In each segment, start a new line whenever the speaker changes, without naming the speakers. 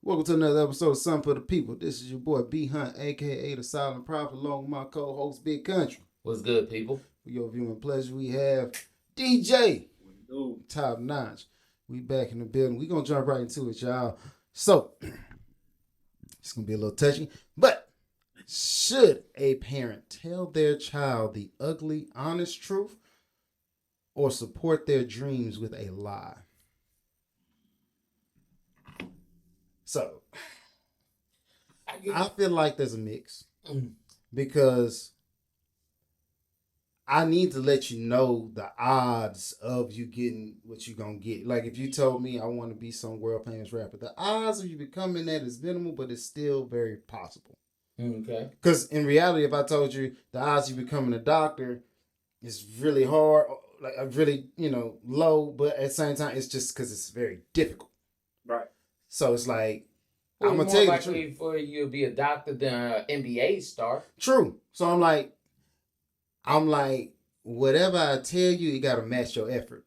Welcome to another episode of Something for the People. This is your boy B Hunt, aka the Silent Prophet, along with my co-host Big Country.
What's good, people?
For your viewing pleasure, we have DJ,
Ooh.
top notch. We back in the building. We gonna jump right into it, y'all. So it's gonna be a little touchy, but should a parent tell their child the ugly, honest truth, or support their dreams with a lie? So, I feel like there's a mix because I need to let you know the odds of you getting what you're going to get. Like if you told me I want to be some world famous rapper, the odds of you becoming that is minimal, but it's still very possible.
Okay.
Because in reality, if I told you the odds of you becoming a doctor is really hard, like really, low, but at the same time, it's just because it's very difficult.
Right.
So it's like,
Well,
I'm going to
more
tell you the
likely
truth.
for you to be a doctor than an NBA star.
True. So I'm like, whatever I tell you, you got to match your effort.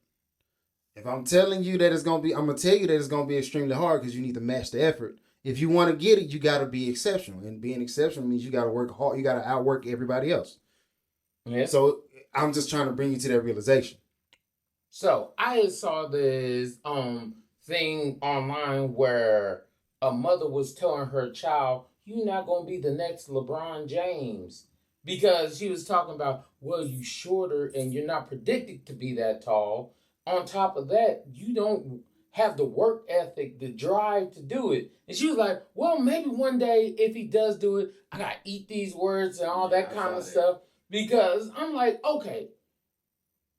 If I'm telling you that it's going to be, I'm going to tell you that it's going to be extremely hard because you need to match the effort. If you want to get it, you got to be exceptional. And being exceptional means you got to work hard. You got to outwork everybody else.
Yeah.
So I'm just trying to bring you to that realization.
So I saw this thing online where a mother was telling her child, "You're not gonna be the next LeBron James," because she was talking about, well, you shorter and you're not predicted to be that tall. On top of that, you don't have the work ethic, the drive to do it. And she was like, well, maybe one day if he does do it, I gotta eat these words and all that kind of stuff. Because I'm like, okay,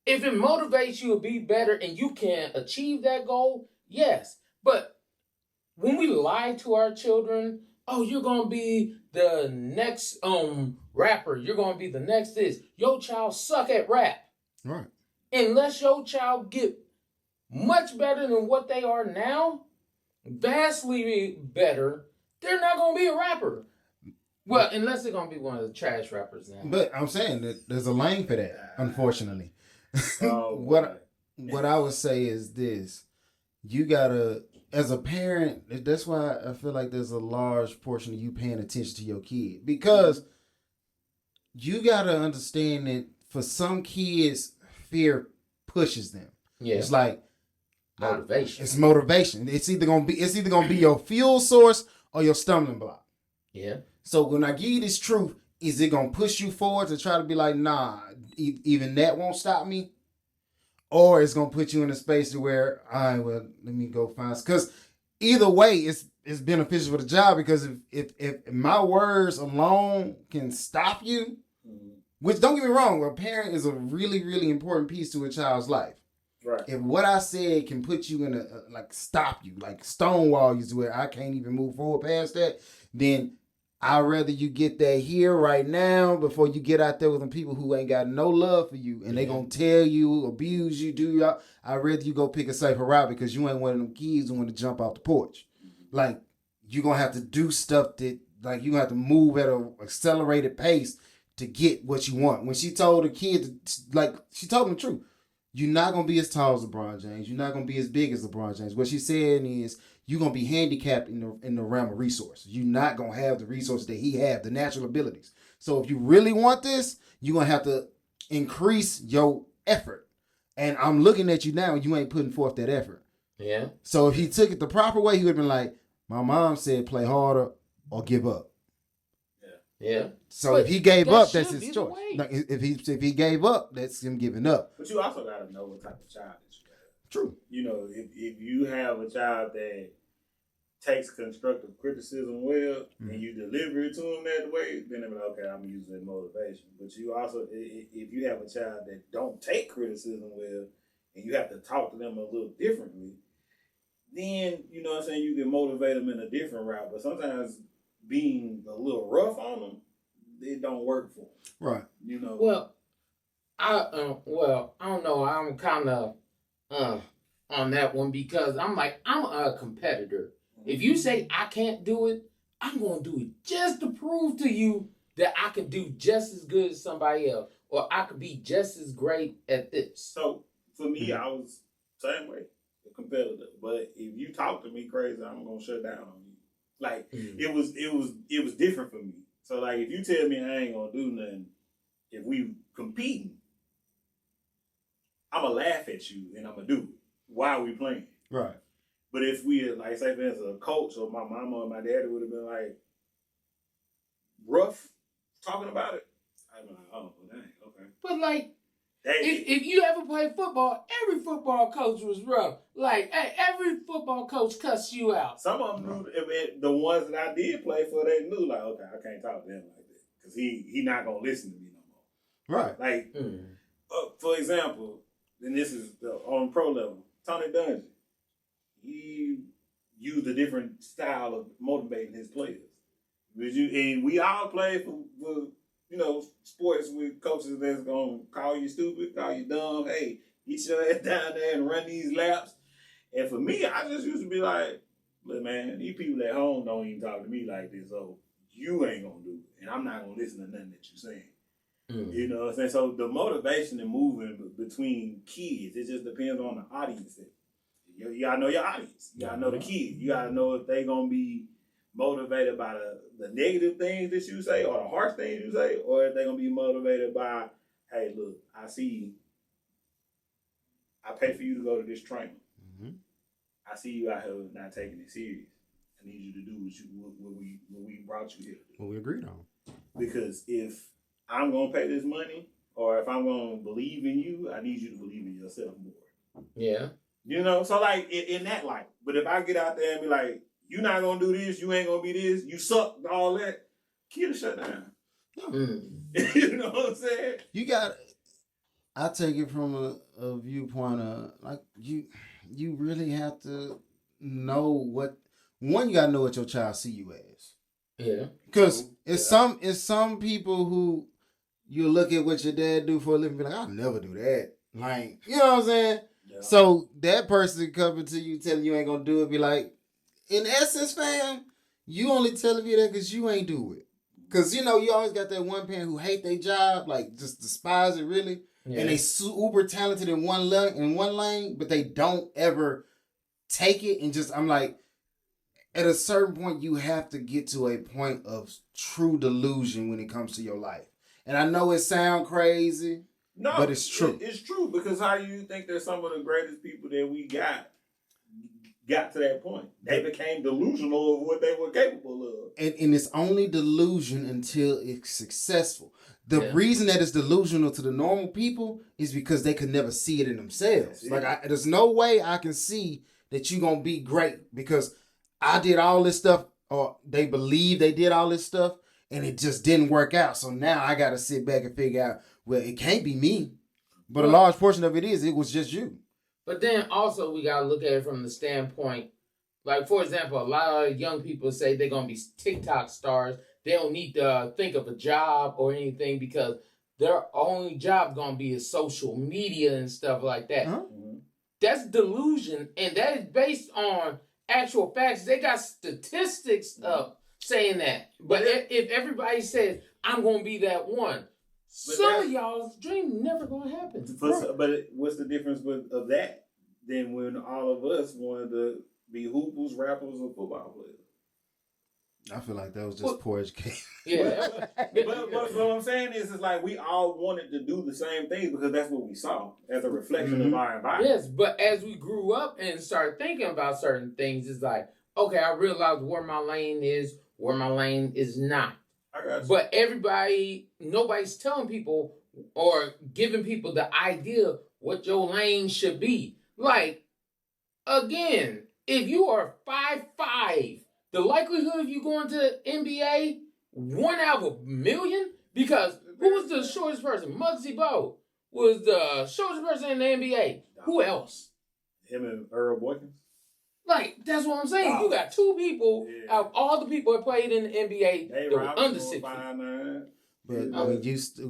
if it motivates you to be better and you can achieve that goal, yes. But when we lie to our children, oh, you're gonna be the next rapper, you're gonna be the next this. Your child suck at rap.
Right.
Unless your child get much better than what they are now, vastly better, they're not gonna be a rapper. Well, unless they're gonna be one of the trash rappers now.
But I'm saying that there's a lane for that, unfortunately.
Oh,
what I would say is this. You gotta, as a parent, that's why I feel like there's a large portion of you paying attention to your kid. Because you gotta understand that for some kids, fear pushes them.
Yeah.
It's like
motivation.
It's motivation. It's either gonna be your fuel source or your stumbling block.
Yeah.
So when I give you this truth, is it gonna push you forward to try to be like, nah, even that won't stop me? Or it's gonna put you in a space where, all right, well, let me go find. Because either way, it's beneficial for the job. Because if my words alone can stop you, which don't get me wrong, a parent is a really, really important piece to a child's life.
Right.
If what I said can put you in stop you, like stonewall you to where I can't even move forward past that, then I'd rather you get that here right now before you get out there with them people who ain't got no love for you and they gonna tell you, abuse you, do y'all. I'd rather you go pick a safer route because you ain't one of them kids who want to jump off the porch. Like, you're gonna have to do stuff that, like, you gonna have to move at an accelerated pace to get what you want. When she told the kid, she told him the truth. You're not gonna be as tall as LeBron James. You're not gonna be as big as LeBron James. What she's saying is you're gonna be handicapped in the realm of resources. You're not gonna have the resources that he have, the natural abilities. So if you really want this, you're gonna have to increase your effort. And I'm looking at you now, and you ain't putting forth that effort.
Yeah.
So if he took it the proper way, he would have been like, my mom said, play harder or give up.
Yeah.
So
but
if he gave up, that's his
be
choice. No, if he gave up, that's him giving up.
But you also got to know what type of child that you have.
True.
You know, if you have a child that takes constructive criticism well and you deliver it to them that way, then they're like, okay, I'm going to use that motivation. But you also, if you have a child that don't take criticism well and you have to talk to them a little differently, then, you know what I'm saying, you can motivate them in a different route. But sometimes being a little rough on them, it don't work for them.
Right.
You know.
Well, I don't know. I'm kind of on that one because I'm a competitor. If you say I can't do it, I'm gonna do it just to prove to you that I can do just as good as somebody else, or I could be just as great at this.
So for me, I was same way, a competitor. But if you talk to me crazy, I'm gonna shut down on you. Like it was different for me. So like if you tell me I ain't gonna do nothing, if we competing, I'ma laugh at you and I'ma do it. Why are we playing?
Right.
But if we like say for instance a coach or my mama or my daddy would have been like rough talking about it, I'd be like, oh, well, dang, okay.
But like, if you ever played football, every football coach was rough. Like, hey, every football coach cussed you out.
Some of them knew, the ones that I did play for, they knew like, okay, I can't talk to him like that because he not gonna listen to me no more.
Right.
Like, for example, and this is on pro level, Tony Dungy, he used a different style of motivating his players. And we all play for sports with coaches that's gonna call you stupid, call you dumb. Hey, get your ass down there and run these laps. And for me, I just used to be like, look, man, these people at home don't even talk to me like this, so you ain't gonna do it, and I'm not gonna listen to nothing that you're saying. You know what I'm saying? So the motivation and moving between kids, it just depends on the audience. You gotta know your audience. You gotta know the kid. You gotta know if they gonna be motivated by the negative things that you say or the harsh things you say, or if they're going to be motivated by, hey, look, I see I pay for you to go to this training. Mm-hmm. I see you out here not taking it serious. I need you to do what we brought you here to do.
What we agreed on.
Because if I'm going to pay this money or if I'm going to believe in you, I need you to believe in yourself more.
Yeah.
You know, so like in that light. But if I get out there and be like, you're not going to do this, you ain't going to be this, you suck, all that, kid, shut down. You know what I'm saying?
You got, I take it from a viewpoint of, like, you really have to know what, one, you got to know what your child see you as.
Yeah.
Because it's some people who you look at what your dad do for a living and be like, I'll never do that. Like, you know what I'm saying? Yeah. So that person coming to you telling you ain't going to do it, be like, in essence, fam, you only telling me that because you ain't do it. Because, you know, you always got that one parent who hate their job, like just despise it really. Yeah. And they super talented in one lane, but they don't ever take it. And just, I'm like, at a certain point, you have to get to a point of true delusion when it comes to your life. And I know it sounds crazy, but it's true.
It's true, because how do you think that some of the greatest people that we got to that point? They became delusional of what they were capable of.
And it's only delusion until it's successful. The reason that it's delusional to the normal people is because they could never see it in themselves. Like, there's no way I can see that you're going to be great because I did all this stuff, or they believe they did all this stuff, and it just didn't work out. So now I got to sit back and figure out, well, it can't be me. But a large portion of it was just you.
But then also we got to look at it from the standpoint, like, for example, a lot of young people say they're going to be TikTok stars. They don't need to think of a job or anything because their only job going to be is social media and stuff like that. Huh? That's delusion, and that is based on actual facts. They got statistics up saying that. But if everybody says, I'm going to be that one, some of y'all's dream never going to happen.
But what's the difference of that than when all of us wanted to be hoopers, rappers, or football players?
I feel like that was just poor education.
Yeah. but what I'm saying is like we all wanted to do the same thing because that's what we saw as a reflection of our environment.
Yes, but as we grew up and started thinking about certain things, it's like, okay, I realized where my lane is, where my lane is not.
I got you.
But nobody's telling people or giving people the idea what your lane should be. Like, again, if you are 5'5", the likelihood of you going to the NBA, 1 out of 1 million? Because who was the shortest person? Muggsy Bogues was the shortest person in the NBA. Who else?
Him and Earl Boykins.
Like, that's what I'm saying. Wow. You got two people out of all the people that played in the NBA that were under 6 feet.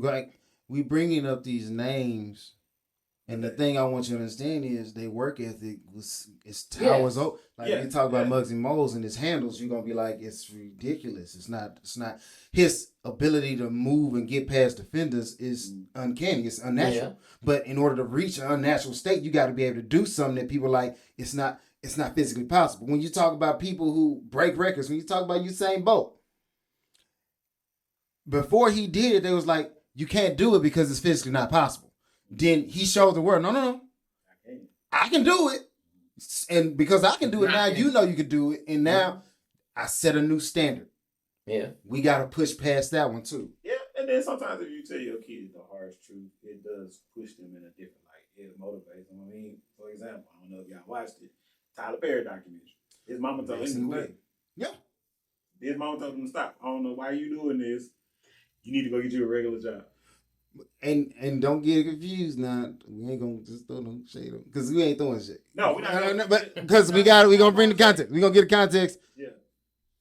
But we bringing up these names, and the thing I want you to understand is their work ethic is towers up. Like you talk about Muggsy Bogues and his handles, you're gonna be like, it's ridiculous. It's not. His ability to move and get past defenders is uncanny. It's unnatural. Yeah. But in order to reach an unnatural state, you got to be able to do something that people like. It's not. it's not physically possible. When you talk about people who break records, when you talk about Usain Bolt, before he did it, they was like, you can't do it because it's physically not possible. Then he showed the world, no, I can do it. And because I can do it now, you know you can do it. And now I set a new standard.
Yeah.
We got to push past that one too.
Yeah, and then sometimes if you tell your kids the harsh truth, it does push them in a different light. It motivates them. I mean, for example, I don't know if y'all watched it, Tyler Perry documentary. His mama told him to quit.
Yeah.
His mama told him to stop. I don't know why you doing this. You need to go get you a regular job.
And don't get confused now. We ain't gonna just throw no shade on because we ain't throwing shit.
No, we're not.
But because we gonna bring the context. We gonna get the context.
Yeah.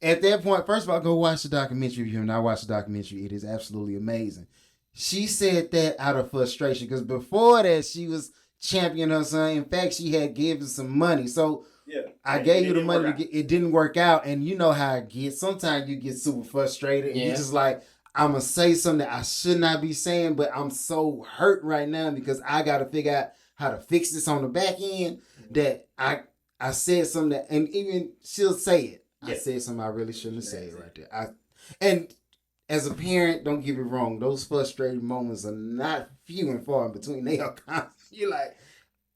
At that point, first of all, go watch the documentary. If you have not watched the documentary, it is absolutely amazing. She said that out of frustration because before that, she was championing her son. In fact, she had given some money. So
yeah,
I gave you the money. It didn't work out. And you know how it gets. Sometimes you get super frustrated. And you're just like, I'm going to say something that I should not be saying, but I'm so hurt right now because I got to figure out how to fix this on the back end that I said something that, and even she'll say it. I said something I really shouldn't have said right there. And as a parent, don't get me wrong, those frustrated moments are not few and far in between. They are constant. You're like,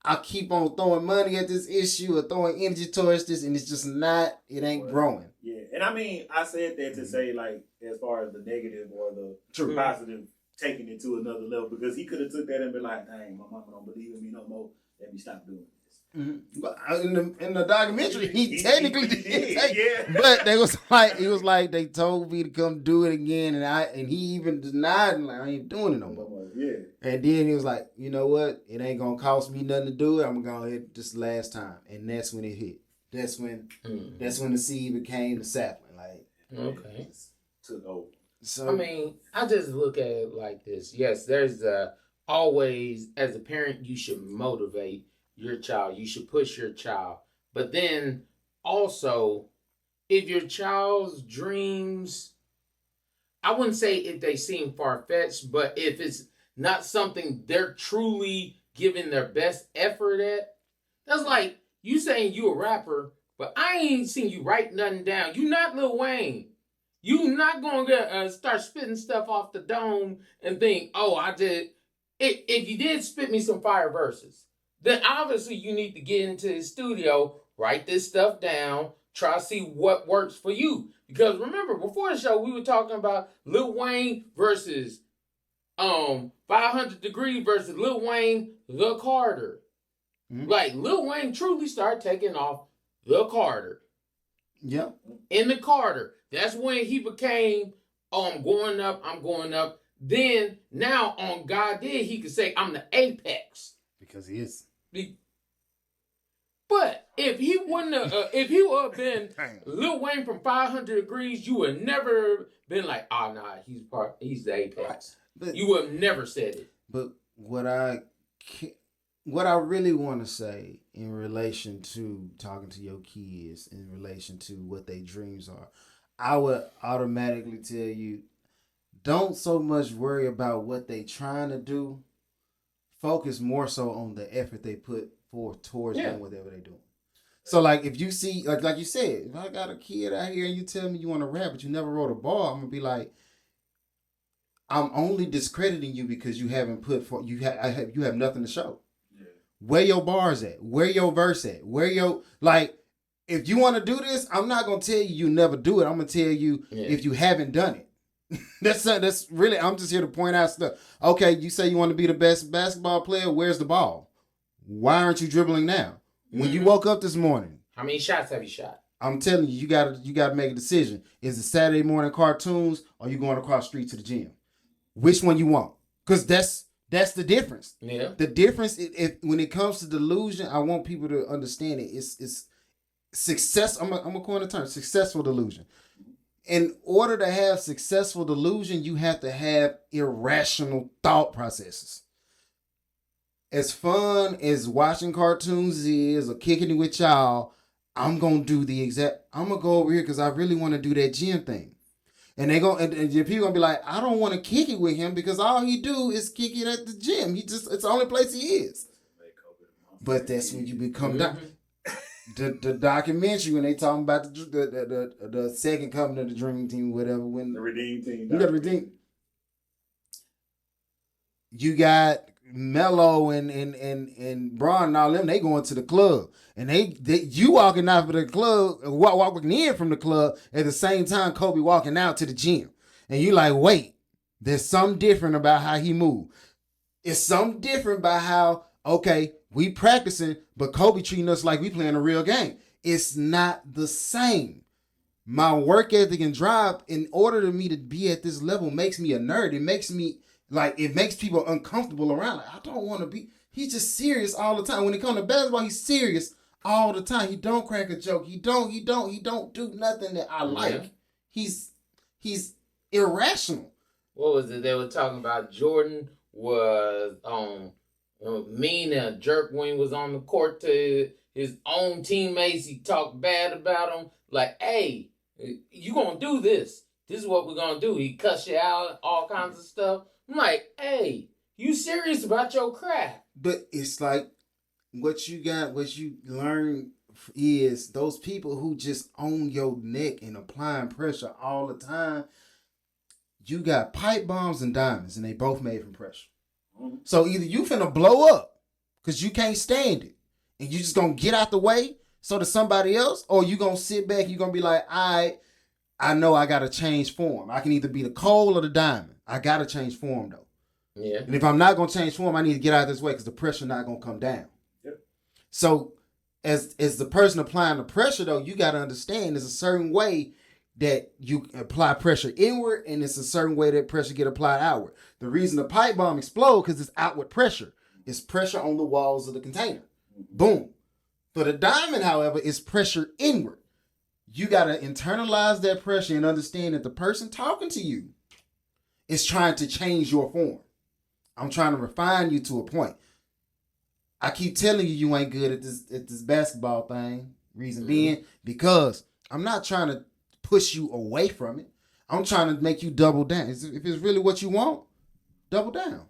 I keep on throwing money at this issue or throwing energy towards this, and it's just not, it ain't growing.
Yeah, and I mean, I said that to say, like, as far as the negative or the positive, taking it to another level, because he could have took that and been like, dang, my mama don't believe in me no more. Let me stop doing this.
But in the documentary, he technically did.
Yeah.
But they was like they told me to come do it again, and he even denied, like, I ain't doing it no more.
Yeah.
And then he was like, you know what? It ain't gonna cost me nothing to do it. I'm gonna hit this last time, and that's when it hit. That's when the seed became the sapling. Like,
okay,
took over.
So
I mean, I just look at it like this. Yes, there's always, as a parent, you should motivate your child. You should push your child. But then also, if your child's dreams, I wouldn't say if they seem far-fetched, but if it's not something they're truly giving their best effort at, that's like you saying you a rapper, but I ain't seen you write nothing down. You not Lil Wayne. You not going to start spitting stuff off the dome and think, oh, I did. If you did spit me some fire verses, then obviously you need to get into the studio, write this stuff down, try to see what works for you. Because remember, before the show, we were talking about Lil Wayne versus 500 Degrees versus Lil Wayne, The Carter. Mm-hmm. Like, Lil Wayne truly started taking off The Carter.
Yeah.
In The Carter. That's when he became, I'm going up. Then, now on God Did, he could say, I'm the apex.
Because he is.
But if he wouldn't have, if he would have been Lil Wayne from 500 Degrees, you would never been like, oh, nah, he's the apex. But, you would have never said it.
But what I really want to say in relation to talking to your kids, in relation to what their dreams are, I would automatically tell you, don't so much worry about what they trying to do. Focus more so on the effort they put forth towards doing whatever they're doing. So, like, if you see, like you said, if I got a kid out here and you tell me you want to rap, but you never wrote a bar, I'm going to be like, I'm only discrediting you because you haven't put forth, you have nothing to show. Yeah. Where your bars at? Where your verse at? Where your, like, if you want to do this, I'm not going to tell you never do it. I'm going to tell you if you haven't done it. That's really, I'm just here to point out stuff. Okay, you say you want to be the best basketball player. Where's the ball? Why aren't you dribbling now? When you woke up this morning,
how many shots have you shot? I'm
telling you, you gotta make a decision. Is it Saturday morning cartoons or you going across the street to the gym? Which one you want? Because that's the difference.
Yeah.
The difference, when it comes to delusion, I want people to understand it. It's success. I'm gonna coin the term successful delusion. In order to have successful delusion, you have to have irrational thought processes. As fun as watching cartoons is or kicking it with y'all, I'm going to do I'm going to go over here because I really want to do that gym thing. And they're going and people going to be like, I don't want to kick it with him because all he do is kick it at the gym. It's the only place he is. But that's when you become the documentary when they talking about the second coming of the Dream Team, whatever. When
The Redeem Team.
you got the Redeem, you got Melo and Braun and all them. They going to the club, and you walking out of the club, walking in from the club at the same time Kobe walking out to the gym, and you like, wait, there's something different about how he moved. It's something different about how, okay, we practicing, but Kobe treating us like we playing a real game. It's not the same. My work ethic and drive, in order for me to be at this level, makes me a nerd. It makes people uncomfortable around. Like, I don't want to be. He's just serious all the time. When it comes to basketball, he's serious all the time. He don't crack a joke. He don't do nothing that I like. He's irrational.
What was it? They were talking about Jordan was mean and a jerk when he was on the court to his own teammates. He talked bad about them. Like, hey, you gonna do this. This is what we're gonna do. He cuss you out, all kinds of stuff. I'm like, hey, you serious about your craft?
But it's like what you learn is those people who just own your neck and applying pressure all the time. You got pipe bombs and diamonds, and they both made from pressure. So either you finna blow up because you can't stand it, and you just gonna get out the way so that somebody else, or you gonna sit back and you gonna be like, I know I gotta change form. I can either be the coal or the diamond. I gotta change form though.
Yeah.
And if I'm not gonna change form, I need to get out of this way because the pressure not gonna come down.
Yep.
So as the person applying the pressure though, you gotta understand there's a certain way that you apply pressure inward, and it's a certain way that pressure get applied outward. The reason the pipe bomb explode because it's outward pressure. It's pressure on the walls of the container. Boom. For the diamond, however, it's pressure inward. You got to internalize that pressure and understand that the person talking to you is trying to change your form. I'm trying to refine you to a point. I keep telling you ain't good at this basketball thing. Reason being, because I'm not trying to push you away from it. I'm trying to make you double down. If it's really what you want, double down.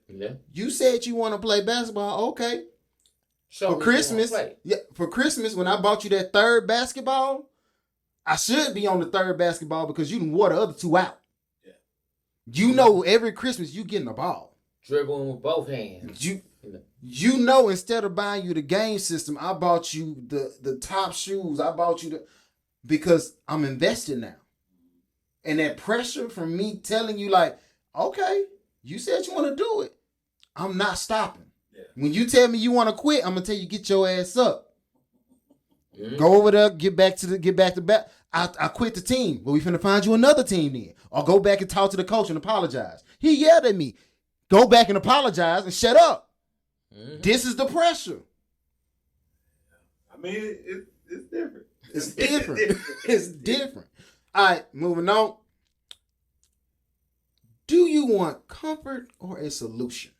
Yeah.
You said you want to play basketball. Okay.
For
Christmas, for Christmas, when I bought you that third basketball, I should be on the third basketball because you done wore the other two out.
Yeah.
You know, every Christmas you getting a ball.
Dribbling with both hands.
You know, instead of buying you the game system, I bought you the top shoes. I bought you because I'm invested now. And that pressure from me telling you like, okay, you said you want to do it. I'm not stopping. Yeah. When you tell me you want to quit, I'm gonna tell you get your ass up. Mm-hmm. Go over there, get back to back. I quit the team. Well, we finna find you another team then. Or go back and talk to the coach and apologize. He yelled at me. Go back and apologize and shut up. Mm-hmm. This is the pressure.
I mean, it's different.
It's different. It's different. All right, moving on. Do you want comfort or a solution?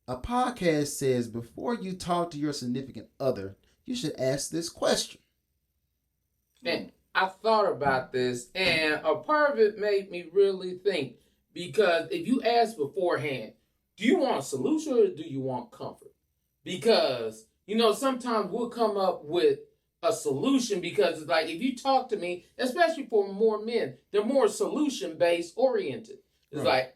A podcast says before you talk to your significant other, you should ask this question.
And I thought about this, and a part of it made me really think. Because if you ask beforehand, do you want a solution or do you want comfort? Because, sometimes we'll come up with a solution because it's like, if you talk to me, especially for more men, they're more solution-based oriented. It's like,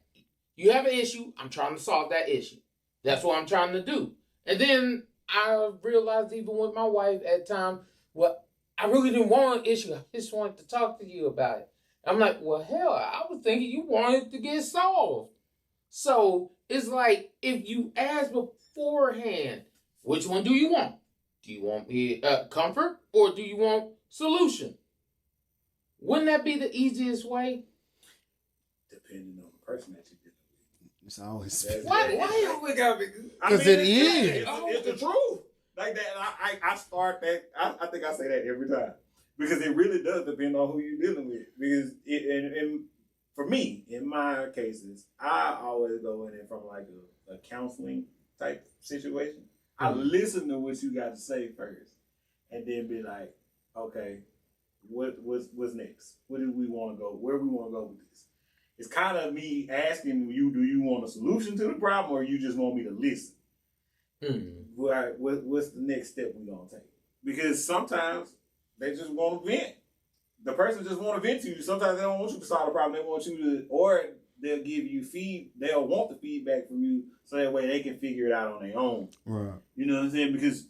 you have an issue, I'm trying to solve that issue. That's what I'm trying to do. And then I realized even with my wife at times, well, I really didn't want an issue. I just wanted to talk to you about it. I'm like, well, hell, I was thinking you wanted to get solved. So it's like, if you ask beforehand, which one do you want? Do you want me comfort or do you want solution? Wouldn't that be the easiest way?
Depending on the person that you're dealing with.
It's always
why we gotta be?
Because it is.
It's the truth. Like that. I start that. I think I say that every time because it really does depend on who you're dealing with. Because and for me, in my cases, I always go in from like a counseling type situation. I listen to what you got to say first, and then be like, okay, what's next? Where do we want to go? Where we want to go with this? It's kind of me asking you, do you want a solution to the problem, or you just want me to listen? What's the next step we gonna take? Because sometimes they just want to vent. The person just want to vent to you. Sometimes they don't want you to solve the problem. They want you to, or they'll give you they'll want the feedback from you so that way they can figure it out on their own.
Right.
You know what I'm saying? Because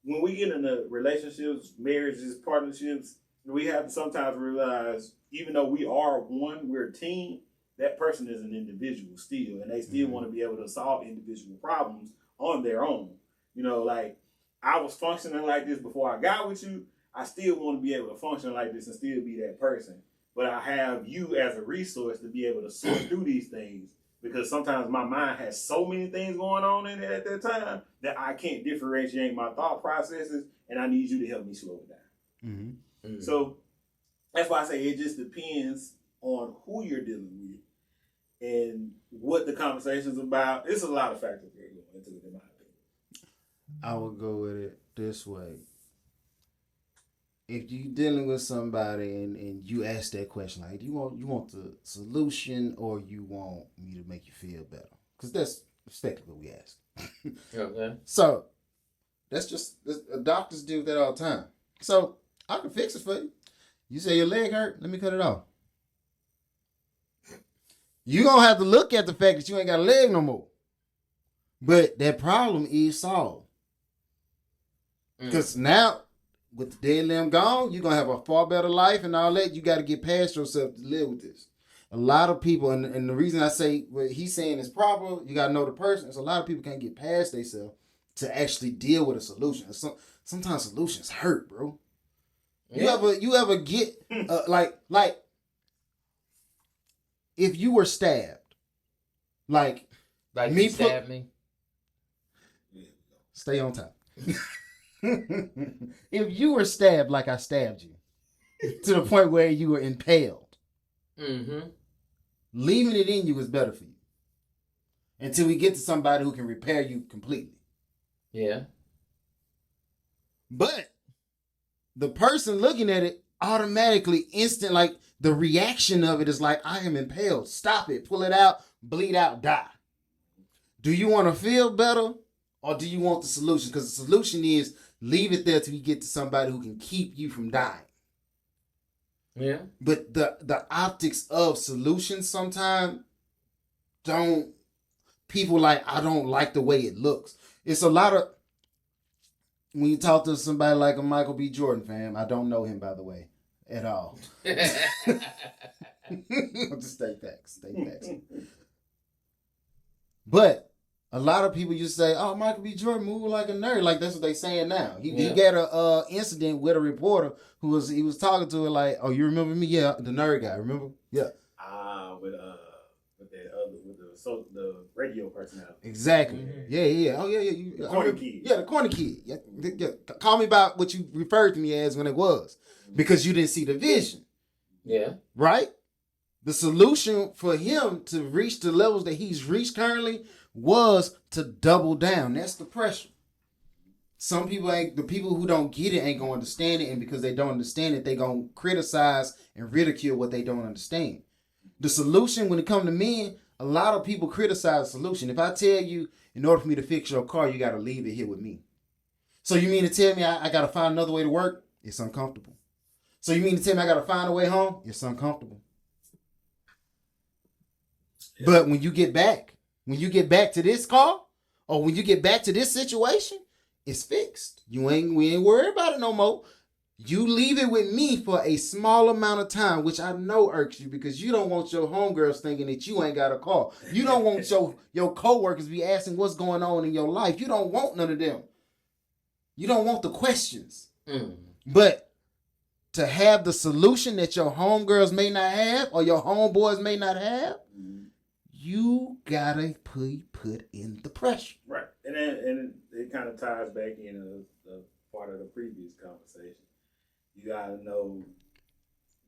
when we get into relationships, marriages, partnerships, we have to sometimes realize, even though we are one, we're a team, that person is an individual still, and they still want to be able to solve individual problems on their own. You know, like, I was functioning like this before I got with you. I still want to be able to function like this and still be that person. But I have you as a resource to be able to sort through these things, because sometimes my mind has so many things going on in it at that time that I can't differentiate my thought processes, and I need you to help me slow it down.
Mm-hmm.
Mm-hmm. So that's why I say it just depends on who you're dealing with and what the conversation's about. It's a lot of factors that go into it, in my opinion.
I would go with it this way. If you're dealing with somebody and you ask that question, like, do you want the solution or you want me to make you feel better? Because that's effectively what we ask.
Okay.
So doctors do that all the time. So I can fix it for you. You say your leg hurt, let me cut it off. You gonna have to look at the fact that you ain't got a leg no more. But that problem is solved. Because now, with the dead limb gone, you're going to have a far better life and all that. You got to get past yourself to live with this. A lot of people, and the reason I say what he's saying is proper, you got to know the person, is a lot of people can't get past themselves to actually deal with a solution. Sometimes solutions hurt, bro. Yeah. You ever get, like, if you were stabbed, like
me you stabbed me?
Stay on top. If you were stabbed like I stabbed you, to the point where you were impaled, leaving it in you is better for you. Until we get to somebody who can repair you completely.
Yeah.
But the person looking at it automatically, instant, like the reaction of it is like, I am impaled. Stop it. Pull it out. Bleed out. Die. Do you want to feel better? Or do you want the solution? Because the solution is leave it there till you get to somebody who can keep you from dying.
Yeah.
But the optics of solutions sometimes people like, I don't like the way it looks. It's a lot of, when you talk to somebody like a Michael B. Jordan, fam, I don't know him, by the way, at all. Just state facts. But a lot of people just say, "Oh, Michael B. Jordan moved like a nerd." Like that's what they saying now. He got a incident with a reporter he was talking to her like, "Oh, you remember me? Yeah, the nerd guy. Remember? Yeah."
With the radio personality.
Exactly.
Mm-hmm.
Yeah. Oh yeah.
The corny kid.
Yeah, the corny kid. Yeah. Call me about what you referred to me as when it was, because you didn't see the vision.
Yeah.
Right. The solution for him to reach the levels that he's reached currently was to double down. That's the pressure. Some people the people who don't get it ain't gonna understand it, and because they don't understand it, they gonna criticize and ridicule what they don't understand. The solution, when it comes to men, a lot of people criticize the solution. If I tell you, in order for me to fix your car, you gotta leave it here with me. So you mean to tell me I gotta find another way to work? It's uncomfortable. So you mean to tell me I gotta find a way home? It's uncomfortable. Yeah. But when you get back to this car, or when you get back to this situation, it's fixed. We ain't worried about it no more. You leave it with me for a small amount of time, which I know irks you, because you don't want your homegirls thinking that you ain't got a car. You don't want your coworkers be asking what's going on in your life. You don't want none of them. You don't want the questions. But to have the solution that your homegirls may not have, or your homeboys may not have, you gotta put in the pressure.
Right. And it kind of ties back into the part of the previous conversation. You gotta know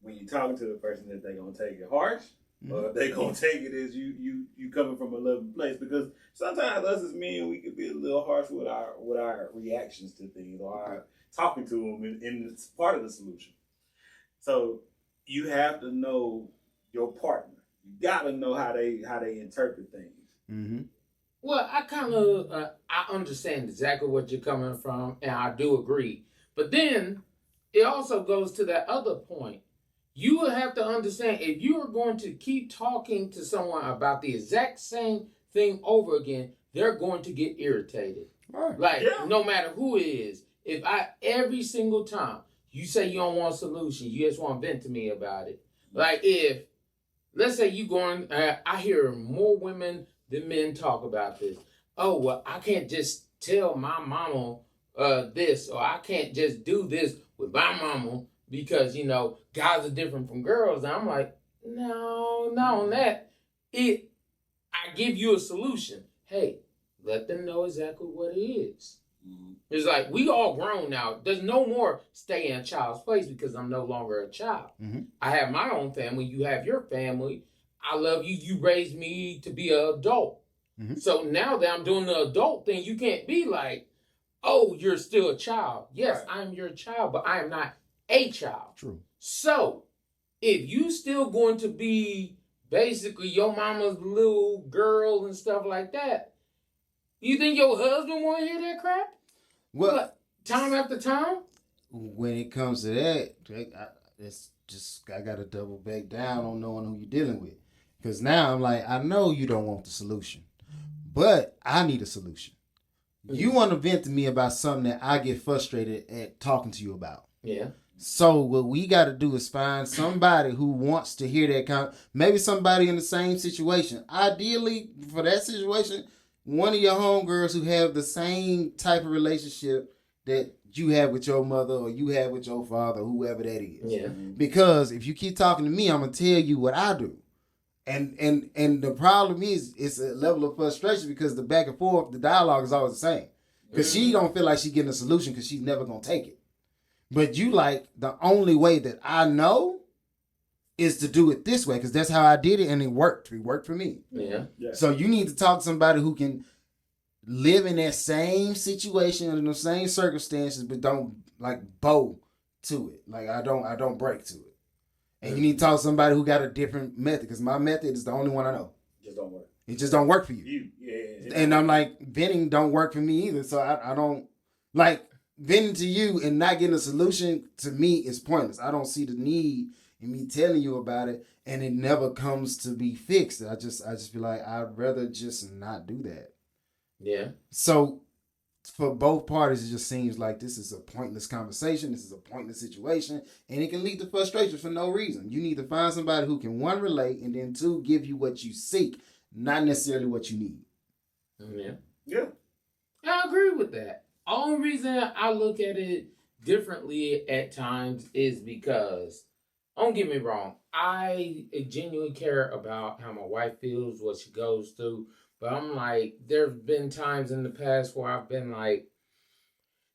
when you're talking to the person that they're gonna take it harsh, or if they're gonna take it as you coming from a loving place. Because sometimes us as men, we could be a little harsh with our reactions to things, or our talking to them, and it's part of the solution. So you have to know your partner. You gotta know how they interpret things.
Mm-hmm.
Well, I kind of I understand exactly what you're coming from, and I do agree. But then it also goes to that other point. You will have to understand, if you are going to keep talking to someone about the exact same thing over again, they're going to get irritated.
Right.
Like, no matter who it is, if every single time you say you don't want a solution, you just want to vent to me about it. Like, if, let's say you going, I hear more women than men talk about this. Oh, well, I can't just tell my mama this, or I can't just do this with my mama because, guys are different from girls. And I'm like, no, not on that. I give you a solution. Hey, let them know exactly what it is. Mm-hmm. It's like, we all grown now. There's no more stay in a child's place because I'm no longer a child. Mm-hmm. I have my own family. You have your family. I love you. You raised me to be an adult. Mm-hmm. So now that I'm doing the adult thing, you can't be like, oh, you're still a child. Yes, right. I'm your child, but I am not a child.
True.
So if you still going to be basically your mama's little girl and stuff like that, you think your husband want to hear that crap?
Well,
like, time after time?
When it comes to that, I got to double back down on knowing who you're dealing with. Because now I'm like, I know you don't want the solution, but I need a solution. You want to vent to me about something that I get frustrated at talking to you about.
Yeah.
So what we got to do is find somebody who wants to hear that maybe somebody in the same situation. Ideally, for that situation, one of your homegirls who have the same type of relationship that you have with your mother or you have with your father, whoever that is.
Yeah.
Because if you keep talking to me, I'm going to tell you what I do. And the problem is, it's a level of frustration because the back and forth, the dialogue is always the same. Because she don't feel like she's getting a solution because she's never going to take it. But you like, the only way that I know is to do it this way because that's how I did it and it worked. It worked for me.
Yeah.
So you need to talk to somebody who can live in that same situation and the same circumstances, but don't like bow to it. Like I don't break to it. And you need to talk to somebody who got a different method because my method is the only one I know.
Just don't work.
It just don't work for you. And I'm like, venting don't work for me either. So I don't like venting to you and not getting a solution to me is pointless. I don't see the need in me telling you about it and it never comes to be fixed. I just feel like I'd rather just not do that.
Yeah.
So for both parties, it just seems like this is a pointless conversation. This is a pointless situation, and it can lead to frustration for no reason. You need to find somebody who can, one, relate, and then two, give you what you seek, not necessarily what you need.
Yeah. I agree with that. Only reason I look at it differently at times is because, don't get me wrong, I genuinely care about how my wife feels, what she goes through. But I'm like, there have been times in the past where I've been like,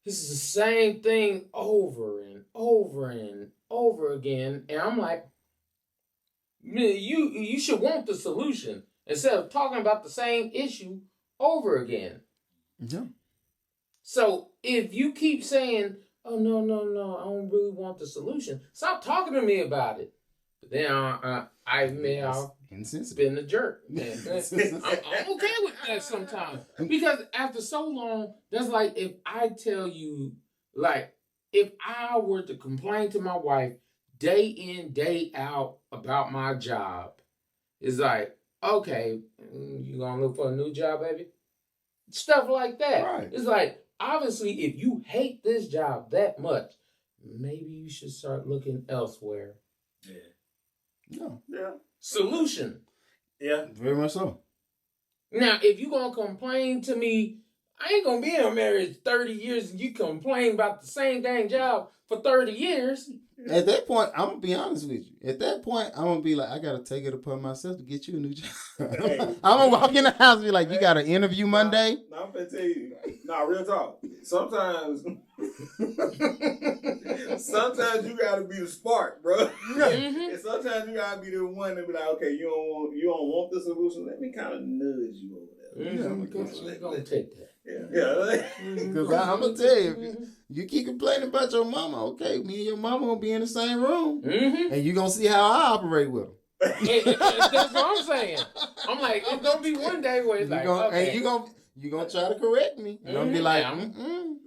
this is the same thing over and over and over again. And I'm like, you should want the solution instead of talking about the same issue over again.
Yeah.
So if you keep saying, oh, no, I don't really want the solution, stop talking to me about it. But then I admit I've been a jerk. I'm okay with that sometimes. Because after so long, that's like if I tell you, like, if I were to complain to my wife day in, day out about my job, it's like, okay, you gonna look for a new job, baby? Stuff like that.
Right.
It's like, obviously, if you hate this job that much, maybe you should start looking elsewhere.
Yeah.
Solution.
Yeah.
Very much so.
Now, if you gonna complain to me, I ain't gonna be in a marriage 30 years and you complain about the same dang job for 30 years.
At that point, I'm gonna be honest with you. At that point, I'm gonna be like, I gotta take it upon myself to get you a new job.
Hey,
I'm gonna walk in the house and be like, you got an interview Monday?
No, I'm gonna tell you. No, real talk. Sometimes you gotta be the spark, bro.
Mm-hmm.
And sometimes you gotta be the one to be like, okay, you don't want the solution. Let me kind of nudge you over there.
Mm-hmm. We're gonna take that.
Yeah.
Because I'm gonna tell you, if you keep complaining about your mama, okay, me and your mama gonna be in the same room, and you gonna see how I operate with them.
That's what I'm saying. I'm like, it's gonna be one day where it's like, okay.
And you gonna try to correct me. And I'm be like,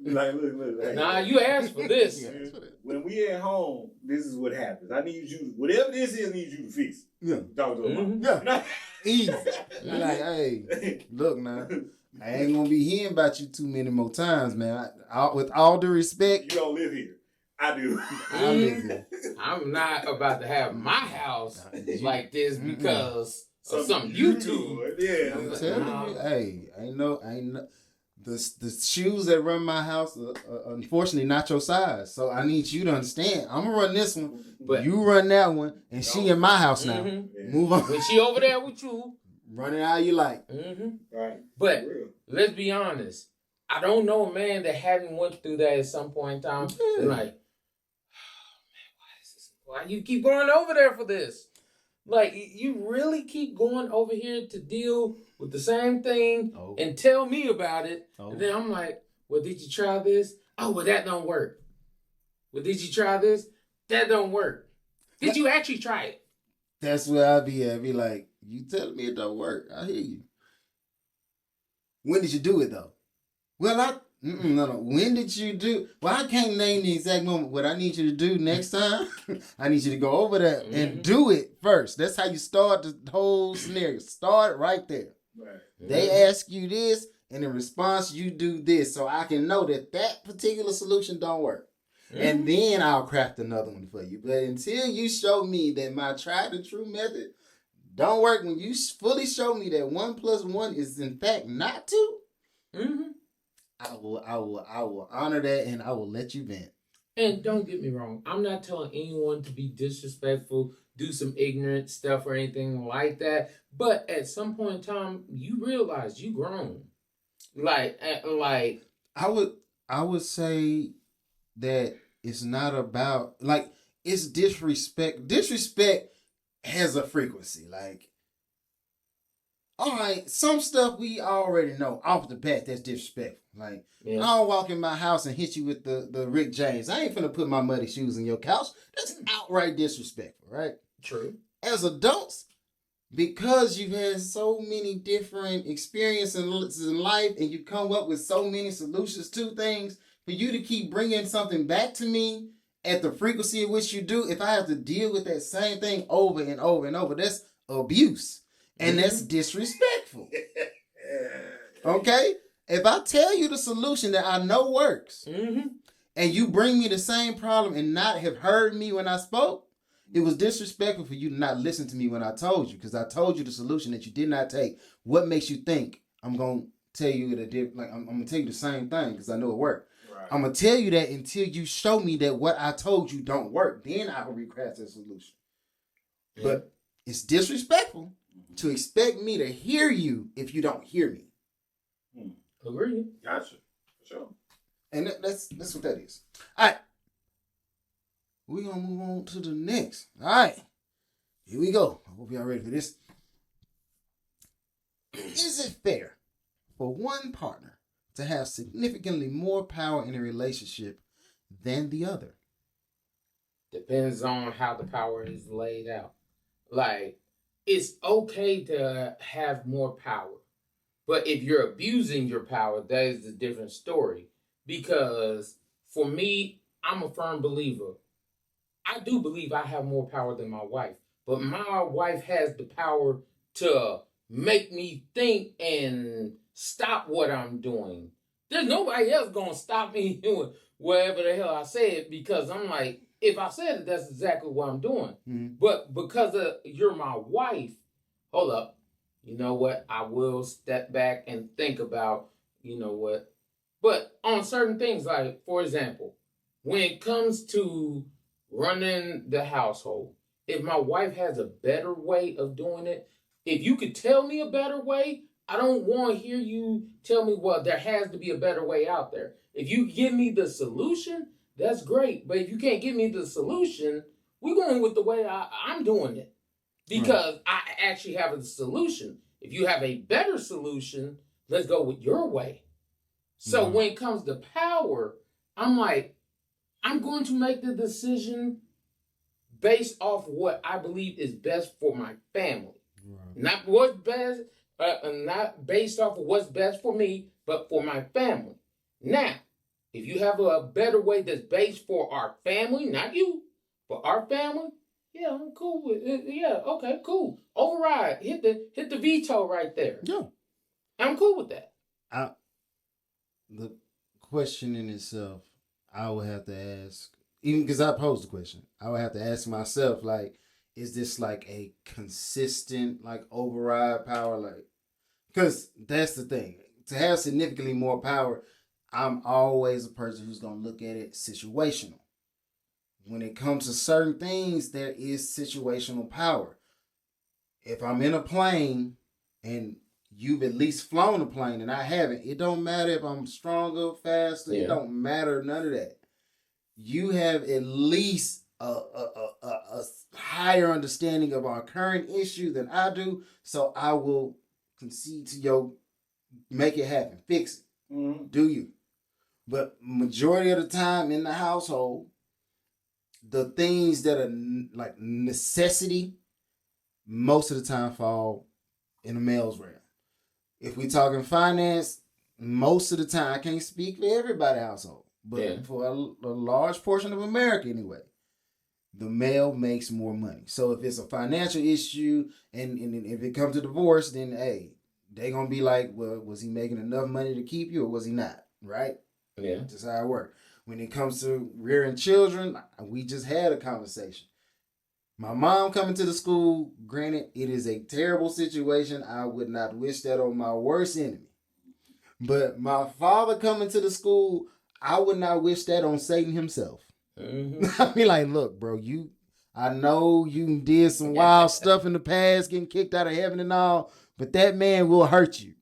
Be like, look. Hey,
nah, you asked for this.
when we at home, this is what happens. I need you, whatever this is, I need you to fix.
Yeah.
Talk to him.
Yeah. Easy. Be like, hey, look now. I ain't gonna be hearing about you too many more times, man. With all due respect,
You don't live here. I do.
I live here.
I'm not about to have my house like this because of something you do.
Yeah.
I'm telling you, hey, ain't no. The shoes that run my house are unfortunately not your size. So I need you to understand. I'm gonna run this one, but you run that one, and she in my house now. Move on.
When she over there with you,
run it how you like.
Right.
But let's be honest. I don't know a man that hadn't went through that at some point in time.
Yeah.
And like, oh man, why is this? Why you keep going over there for this? Like, you really keep going over here to deal with the same thing and tell me about it. And then I'm like, well, did you try this? Oh, well, that don't work. Well, did you try this? That don't work. Did you actually try it?
That's where I be at. I be like, you telling me it don't work. I hear you. When did you do it, though? Well, no. When did you do? Well, I can't name the exact moment. What I need you to do next time, I need you to go over there and do it first. That's how you start the whole scenario. Start right there. Right. They ask you this, and in response, you do this, so I can know that particular solution don't work. And then I'll craft another one for you. But until you show me that my tried and true method don't work, when you fully show me that 1 + 1 is in fact not 2, I will honor that, and I will let you vent.
And don't get me wrong, I'm not telling anyone to be disrespectful, do some ignorant stuff or anything like that. But at some point in time, you realize you grown. Like
I would say that it's not about it's disrespect. Disrespect has a frequency. Like, all right, some stuff we already know off the bat that's disrespectful. Like, I don't walk in my house and hit you with the Rick James. I ain't finna put my muddy shoes in your couch. That's outright disrespectful, right?
True.
As adults, because you've had so many different experiences in life and you come up with so many solutions to things, for you to keep bringing something back to me at the frequency in which you do, if I have to deal with that same thing over and over and over, that's abuse. And that's disrespectful. Okay? If I tell you the solution that I know works, and you bring me the same problem and not have heard me when I spoke, it was disrespectful for you to not listen to me when I told you, because I told you the solution that you did not take. What makes you think I'm going to tell you I'm going to tell you the same thing because I know it worked. Right. I'm going to tell you that until you show me that what I told you don't work. Then I will recraft that solution. Yeah. But it's disrespectful to expect me to hear you if you don't hear me.
Agree.
Gotcha. For sure.
And that's what that is. All right. We're going to move on to the next. All right. Here we go. I hope y'all ready for this. Is it fair for one partner to have significantly more power in a relationship than the other?
Depends on how the power is laid out. Like, it's okay to have more power. But if you're abusing your power, that is a different story. Because for me, I'm a firm believer. I do believe I have more power than my wife. But my wife has the power to make me think and stop what I'm doing. There's nobody else going to stop me doing whatever the hell I said, because I'm like, if I said it, that's exactly what I'm doing. But because you're my wife, hold up. You know what? I will step back and think about, you know what? But on certain things, like, for example, when it comes to running the household, if my wife has a better way of doing it, if you could tell me a better way, I don't want to hear you tell me, well, there has to be a better way out there. If you give me the solution, that's great. But if you can't give me the solution, we're going with the way I'm doing it. Because I actually have a solution. If you have a better solution, let's go with your way. So when it comes to power, I'm like, I'm going to make the decision based off what I believe is best for my family. Not what's best and not based off of what's best for me, but for my family. Now, if you have a better way that's based for our family, not you, for our family, yeah, I'm cool with it. Yeah, okay, cool. Override. Hit the veto right there.
Yeah.
I'm cool with that.
The question in itself, I would have to ask, even because I posed the question, I would have to ask myself, like, is this like a consistent like override power? Like, because that's the thing. To have significantly more power, I'm always a person who's gonna look at it situational. When it comes to certain things, there is situational power. If I'm in a plane and you've at least flown a plane and I haven't, it don't matter if I'm stronger, faster, it don't matter, none of that. You have at least a higher understanding of our current issue than I do, so I will concede to your make it happen, fix it.
Mm-hmm.
Do you? But majority of the time in the household, the things that are like necessity, most of the time fall in the male's realm. If we talking finance, most of the time, I can't speak for everybody's household, but for a large portion of America anyway, the male makes more money. So if it's a financial issue and if it comes to divorce, then hey, they gonna be like, well, was he making enough money to keep you or was he not? Right?
Yeah.
That's how it works. When it comes to rearing children, we just had a conversation. My mom coming to the school, granted, it is a terrible situation. I would not wish that on my worst enemy. But my father coming to the school, I would not wish that on Satan himself.
Mm-hmm.
I be like, look, bro, I know you did some wild stuff in the past, getting kicked out of heaven and all, but that man will hurt you.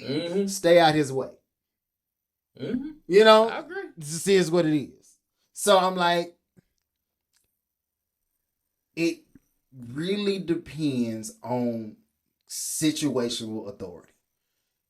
Mm-hmm.
Stay out his way.
Mm-hmm.
You know?
I agree.
This is what it is. So I'm like, it really depends on situational authority.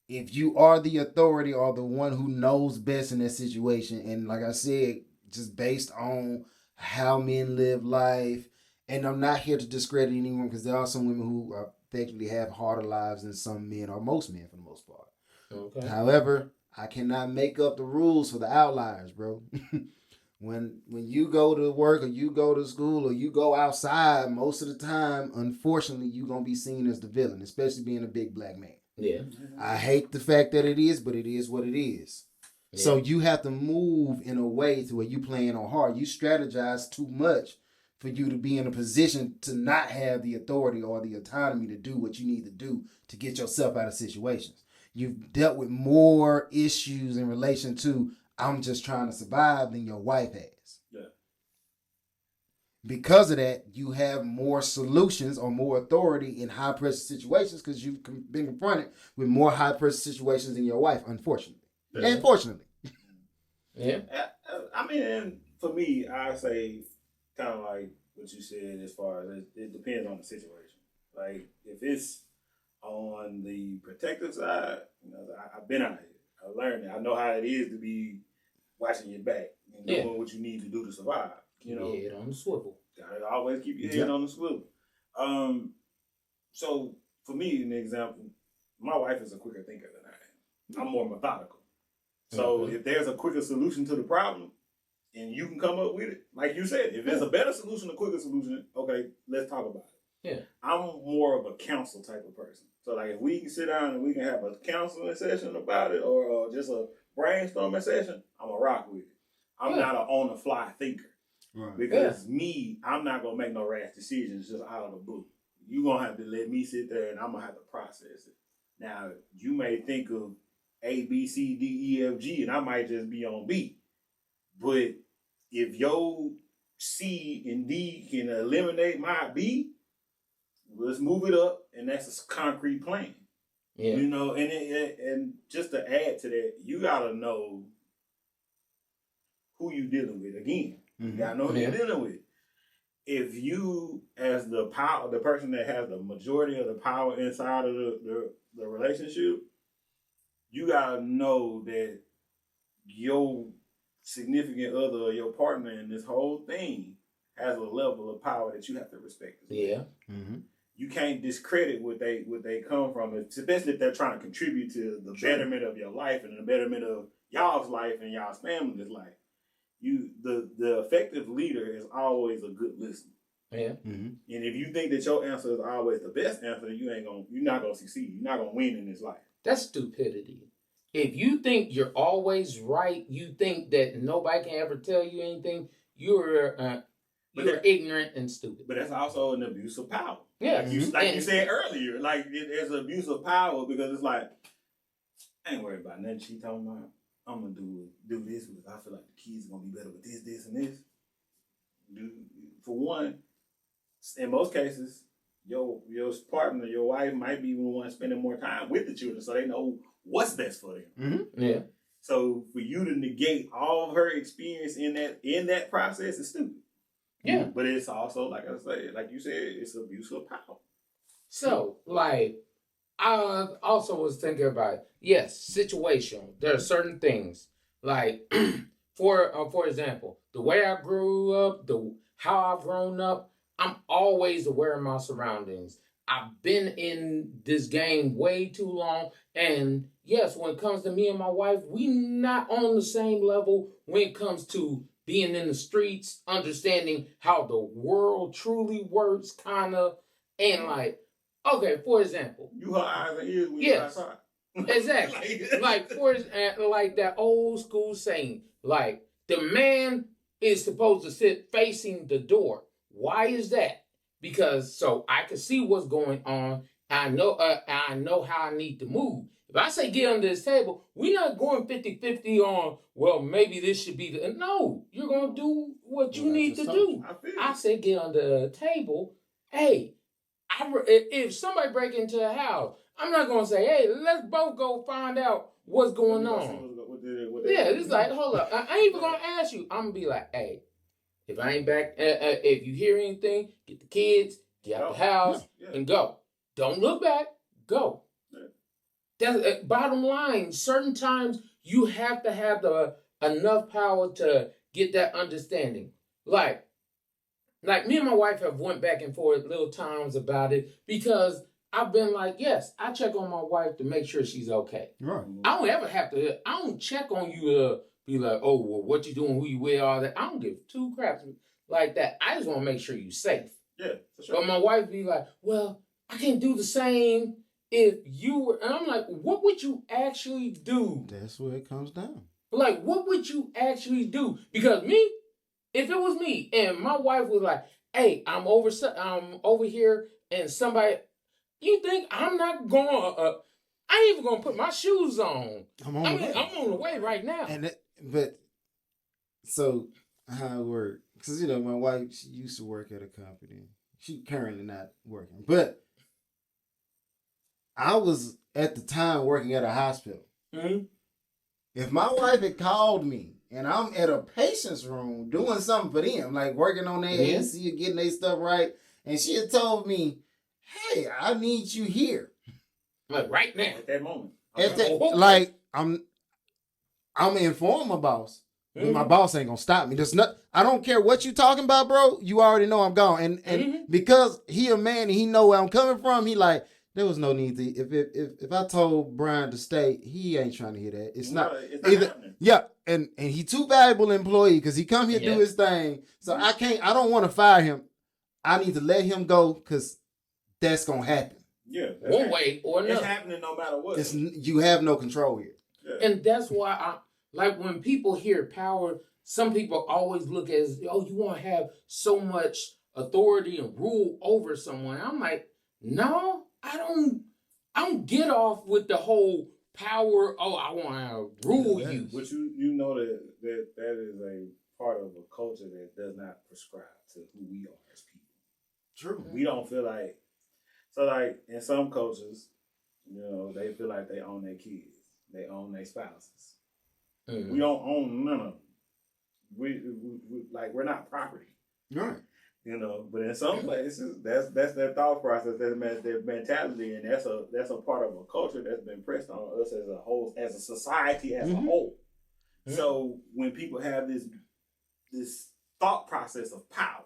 If you are the authority or the one who knows best in that situation, and like I said, just based on how men live life, and I'm not here to discredit anyone because there are some women who effectively have harder lives than some men or most men for the most part.
Okay.
However, I cannot make up the rules for the outliers, bro. When you go to work or you go to school or you go outside, most of the time, unfortunately, you're going to be seen as the villain, especially being a big black man.
Yeah.
I hate the fact that it is, but it is what it is. Yeah. So you have to move in a way to where you playing on hard. You strategize too much for you to be in a position to not have the authority or the autonomy to do what you need to do to get yourself out of situations. You've dealt with more issues in relation to I'm just trying to survive than your wife has.
Yeah.
Because of that, you have more solutions or more authority in high pressure situations because you've been confronted with more high pressure situations than your wife, unfortunately. Yeah. Unfortunately.
Yeah.
I mean, and for me, I say kind of like what you said as far as it depends on the situation. Like if it's on the protective side, I've been out here. I learned it. I know how it is to be watching your back and doing what you need to do to survive.
Keep your head on the swivel.
Gotta always keep your head on the swivel. So for me, an example, my wife is a quicker thinker than I am. I'm more methodical. So if there's a quicker solution to the problem and you can come up with it, like you said, if there's a better solution, a quicker solution, okay, let's talk about it.
Yeah. I'm
more of a counsel type of person. So like if we can sit down and we can have a counseling session about it or just a brainstorming session, I'm going to rock with it. I'm not an on-the-fly thinker. Right. Because I'm not going to make no rash decisions just out of the blue. You're going to have to let me sit there and I'm going to have to process it. Now, you may think of A, B, C, D, E, F, G, and I might just be on B. But if your C and D can eliminate my B, let's move it up, and that's a concrete plan. Yeah. And just to add to that, you gotta know who you dealing with. Again, you gotta know who you're dealing with. If you, as the person that has the majority of the power inside of the relationship, you gotta know that your significant other or your partner in this whole thing has a level of power that you have to respect.
Yeah.
Mm-hmm. you can't discredit what they come from, especially if they're trying to contribute to the betterment of your life and the betterment of y'all's life and y'all's family's life. The effective leader is always a good listener.
Yeah.
Mm-hmm. And if you think that your answer is always the best answer, you're not gonna succeed. You're not gonna win in this life.
That's stupidity. If you think you're always right, you think that nobody can ever tell you anything, you're ignorant and stupid.
But that's also an abuse of power.
Yeah.
Like you said earlier, like there's an abuse of power because it's like, I ain't worried about nothing she talking about. I'm gonna do this because I feel like the kids are gonna be better with this, and this. For one, in most cases, your partner, your wife might be the one spending more time with the children, so they know what's best for them.
Mm-hmm. Yeah.
So for you to negate all of her experience in that process is stupid.
Yeah.
But it's also, like I said, like you said, it's abuse of power.
So, like, I also was thinking about, yes, situational. There are certain things, like, for example, the way I grew up, how I've grown up, I'm always aware of my surroundings. I've been in this game way too long, and yes, when it comes to me and my wife, we not on the same level when it comes to being in the streets, understanding how the world truly works, kind of, and like, okay, for example.
You her eyes and ears when you're outside.
Exactly. like that old school saying, like, the man is supposed to sit facing the door. Why is that? Because so I can see what's going on. I know how I need to move. If I say get under this table, we're not going 50-50 on, well, maybe this should be the... No, you're going to do what you need to do. I said get under the table. Hey, if somebody break into a house, I'm not going to say, hey, let's both go find out what's going on. Yeah, it's like, hold up. I ain't even going to ask you. I'm going to be like, hey, if I ain't back, if you hear anything, get the kids, get out the house, and go. Don't look back. Go. That's bottom line. Certain times you have to have enough power to get that understanding. Like me and my wife have went back and forth little times about it because I've been like, yes, I check on my wife to make sure she's okay.
Right.
I don't ever have to. I don't check on you to be like, oh, well, what you doing, who you with, all that. I don't give two craps like that. I just want to make sure you're safe.
Yeah, for sure.
But my wife be like, well, I can't do the same if you were. And I'm like, what would you actually do?
That's where it comes down.
Like, what would you actually do? Because if it was me and my wife was like, hey, I'm over here and somebody, you think I'm not going, I ain't even going to put my shoes on. I'm on the way right now.
But so how it worked, because, my wife, she used to work at a company. She currently not working. But I was, at the time, working at a hospital.
Mm-hmm.
If my wife had called me and I'm at a patient's room doing something for them, like working on their AC or getting their stuff right, and she had told me, hey, I need you here.
Like right now.
At that moment.
Like, I'm gonna inform my boss. Mm-hmm. My boss ain't gonna stop me. I don't care what you talking about, bro. You already know I'm gone. And because he a man and he know where I'm coming from, he like, there was no need to. If I told Bryant to stay, he ain't trying to hear that. It's not either. Happening. Yeah, and he too valuable employee because he come here do his thing. So I don't want to fire him. I need to let him go because that's gonna happen.
Yeah,
one way or another.
It's happening no matter what.
You have no control here.
Yeah.
And that's why I like when people hear power. Some people always look as, oh, you want to have so much authority and rule over someone. I'm like, no. I don't get off with the whole power. Oh, I want to rule you.
But you know that is a part of a culture that does not prescribe to who we are as people.
True.
We don't feel like like in some cultures, they feel like they own their kids, they own their spouses. Mm-hmm. We don't own none of them. We we're not property.
Right.
But in some places, that's their thought process, that's their mentality, and that's a part of a culture that's been pressed on us as a whole, as a society as a whole. Mm-hmm. So when people have this thought process of power,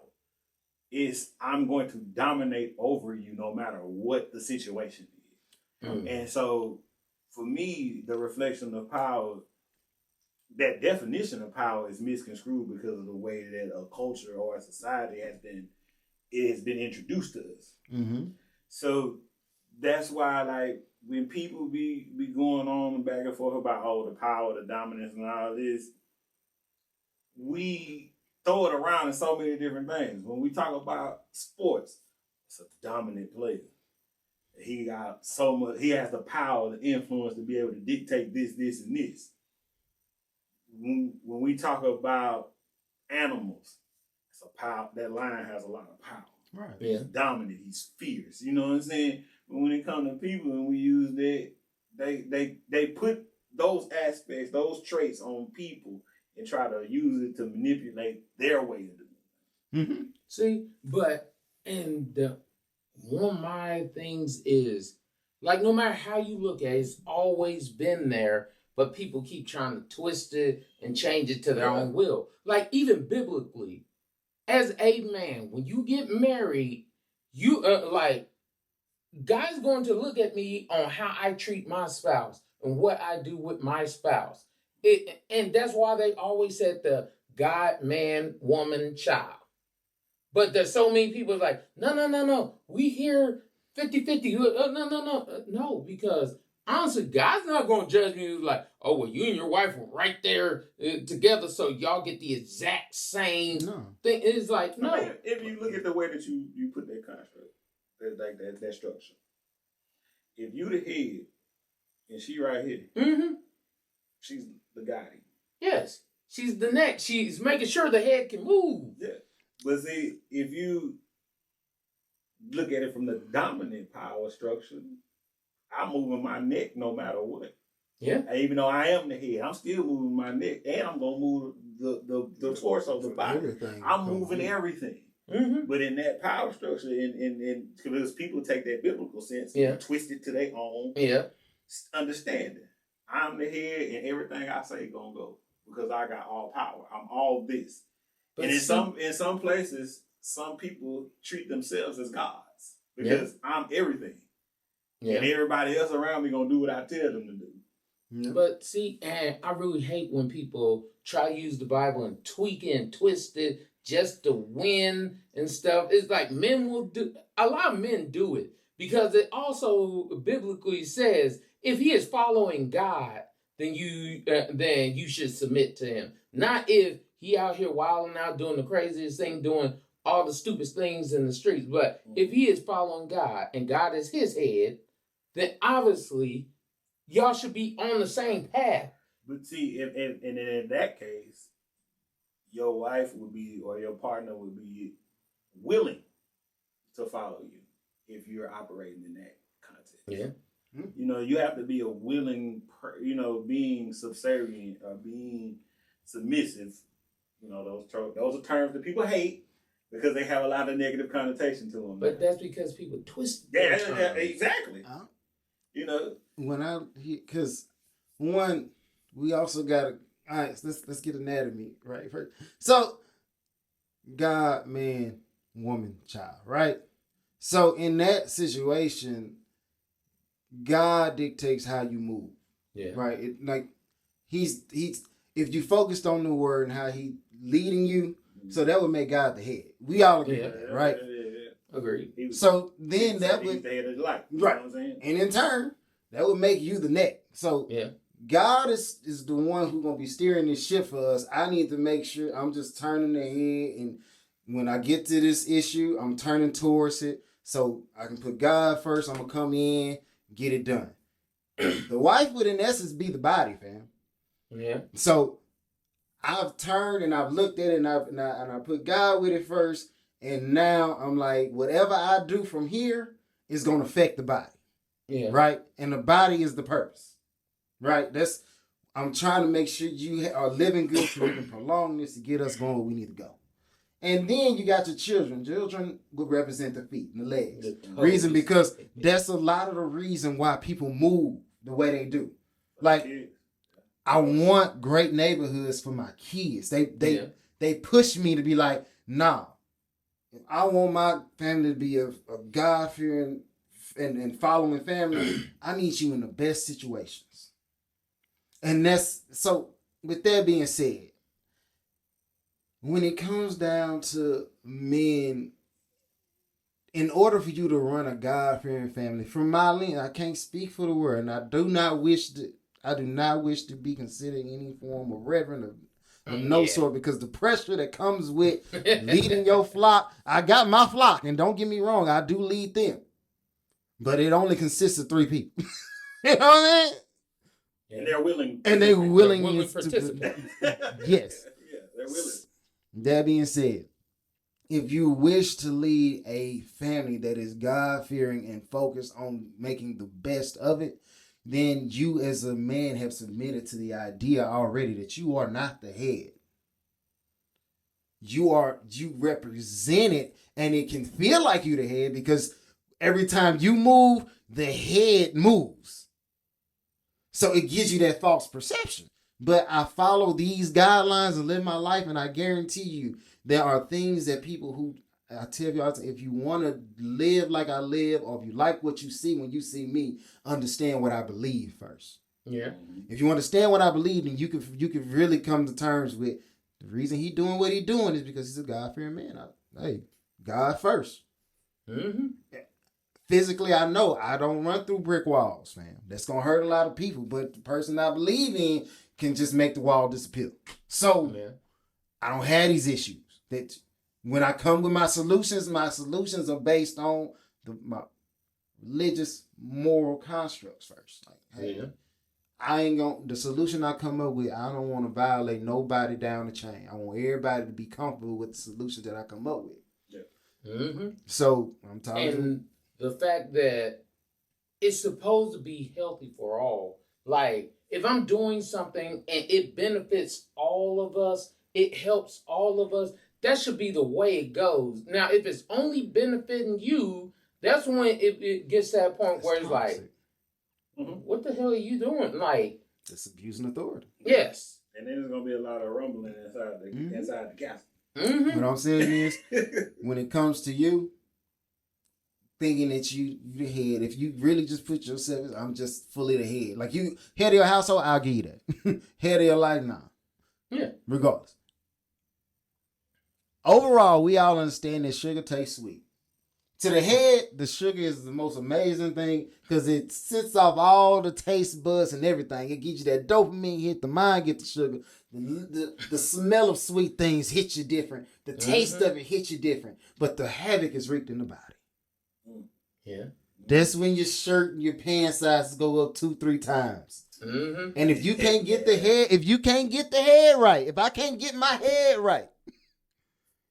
It's I'm going to dominate over you no matter what the situation is. And so for me, the reflection of power, that definition of power is misconstrued because of the way that a culture or a society has been introduced to us.
Mm-hmm.
So that's why, like, when people be going on back and forth about the power, the dominance, and all this, we throw it around in so many different things. When we talk about sports, it's a dominant player. He got so much. He has the power, the influence to be able to dictate this, and this. When we talk about animals, it's a power. That lion has a lot of power.
Right.
He's dominant. He's fierce. You know what I'm saying? But when it comes to people, and we use that, they put those aspects, those traits on people, and try to use it to manipulate their way of doing it.
Mm-hmm.
See, but one of my things is, like, no matter how you look at it, it's always been there, but people keep trying to twist it and change it to their own will. Like, even biblically, as a man, when you get married, you like, God's going to look at me on how I treat my spouse and what I do with my spouse. And that's why they always said the God, man, woman, child. But there's so many people like, no. We hear 50-50. No, because honestly, God's not going to judge me like, oh, well, you and your wife were right there together, so y'all get the exact same thing. It's like, no.
I mean, if you look at the way that you put that construct, that structure, if you the head and she right here, she's the guy.
Yes, she's the neck. She's making sure the head can move.
Yeah. But see, if you look at it from the dominant power structure, I'm moving my neck no matter what.
Yeah.
Even though I am the head, I'm still moving my neck, and I'm gonna move the torso, the body.
Everything.
I'm moving everything. But in that power structure, and because people take that biblical sense and twist it to their own understanding. I'm the head, and everything I say gonna go because I got all power. I'm all this. But and in some places, some people treat themselves as gods because I'm everything. Yeah. And everybody else around me gonna do what I tell them to do.
Yeah. But see, and I really hate when people try to use the Bible and tweak it and twist it just to win and stuff. It's like a lot of men do it because it also biblically says if he is following God, then you should submit to him. Not if he out here wilding out doing the craziest thing, doing all the stupid things in the streets. But if he is following God and God is his head, then obviously y'all should be on the same path.
But see, and in that case, your wife would be, or your partner would be willing to follow you if you're operating in that context. Yeah. You know, you have to be a willing, being subservient or being submissive. You know, those are terms that people hate because they have a lot of negative connotation to them.
But that's because people twist.
Yeah, exactly. You know,
because we also got to. All right, let's get anatomy right first. So, God, man, woman, child, right? So in that situation, God dictates how you move. Yeah. Right? He's if you focused on the word and how he leading you, so that would make God the head. We all agree with that, right?
Yeah.
Agreed.
So then that would
the head of life. You
right.
know what I'm saying?
And in turn, that would make you the neck. So God is the one who's gonna be steering this ship for us. I need to make sure I'm just turning the head, and when I get to this issue, I'm turning towards it. So I can put God first. I'm gonna come in, get it done. The wife would, in essence, be the body, fam. Yeah. So I've turned and I've looked at it and I put God with it first, and now I'm like, whatever I do from here is gonna affect the body. Yeah. Right. And the body is the purpose. Right. I'm trying to make sure you are living good so we can prolong this to get us going where we need to go. And then you got your children. Children would represent the feet and the legs. Reason because that's a lot of the reason why people move the way they do. Like, I want great neighborhoods for my kids. They push me to be like, nah. if I want my family to be a God-fearing and following family, I need you in the best situations. And that's so. With that being said, when it comes down to men, in order for you to run a God-fearing family, from my lens, I can't speak for the world, and I do not wish to be considered any form of reverend of no sort, because the pressure that comes with leading your flock. I got my flock, and don't get me wrong, I do lead them. But it only consists of 3 people. You know what I mean?
And they're willing.
And they're willing
to
to
participate.
Yes.
Yeah, they're willing.
That being said, if you wish to lead a family that is God-fearing and focused on making the best of it, then you as a man have submitted to the idea already that you are not the head. You represent it, and it can feel like you the head because every time you move, the head moves. So it gives you that false perception. But I follow these guidelines and live my life, and I guarantee you there are things that people who, I tell you all, if you want to live like I live, or if you like what you see when you see me, understand what I believe first.
Yeah.
If you understand what I believe, then you can really come to terms with the reason he doing what he doing is because he's a God-fearing man. Hey, God first.
Mm-hmm.
Physically, I know I don't run through brick walls, fam. That's going to hurt a lot of people. But the person I believe in can just make the wall disappear. So, I don't have these issues. That when I come with my solutions are based on my religious, moral constructs first. Like, hey, I ain't the solution I come up with, I don't want to violate nobody down the chain. I want everybody to be comfortable with the solutions that I come up with.
Yeah.
Mm-hmm.
So, I'm talking.
And the fact that it's supposed to be healthy for all. Like, if I'm doing something and it benefits all of us, it helps all of us, that should be the way it goes. Now, if it's only benefiting you, that's when it gets to that point where it's toxic. Like, what the hell are you doing? Like,
it's abusing authority.
Yes.
And then there's going to be a lot of rumbling inside the castle.
What I'm saying is, when it comes to you, thinking that you the head, if you really just put yourself, I'm just fully the head. Like, you head of your household, I'll give you that. Head of your life, nah.
Yeah.
Regardless. Overall, we all understand that sugar tastes sweet. To the head, the sugar is the most amazing thing because it sets off all the taste buds and everything. It gives you that dopamine hit, the mind get the sugar. The smell of sweet things hits you different. The taste of it hits you different. But the havoc is wreaked in the body.
Yeah.
That's when your shirt and your pants sizes go up 2-3 times. Mm-hmm. And if you can't get the head right, if I can't get my head right,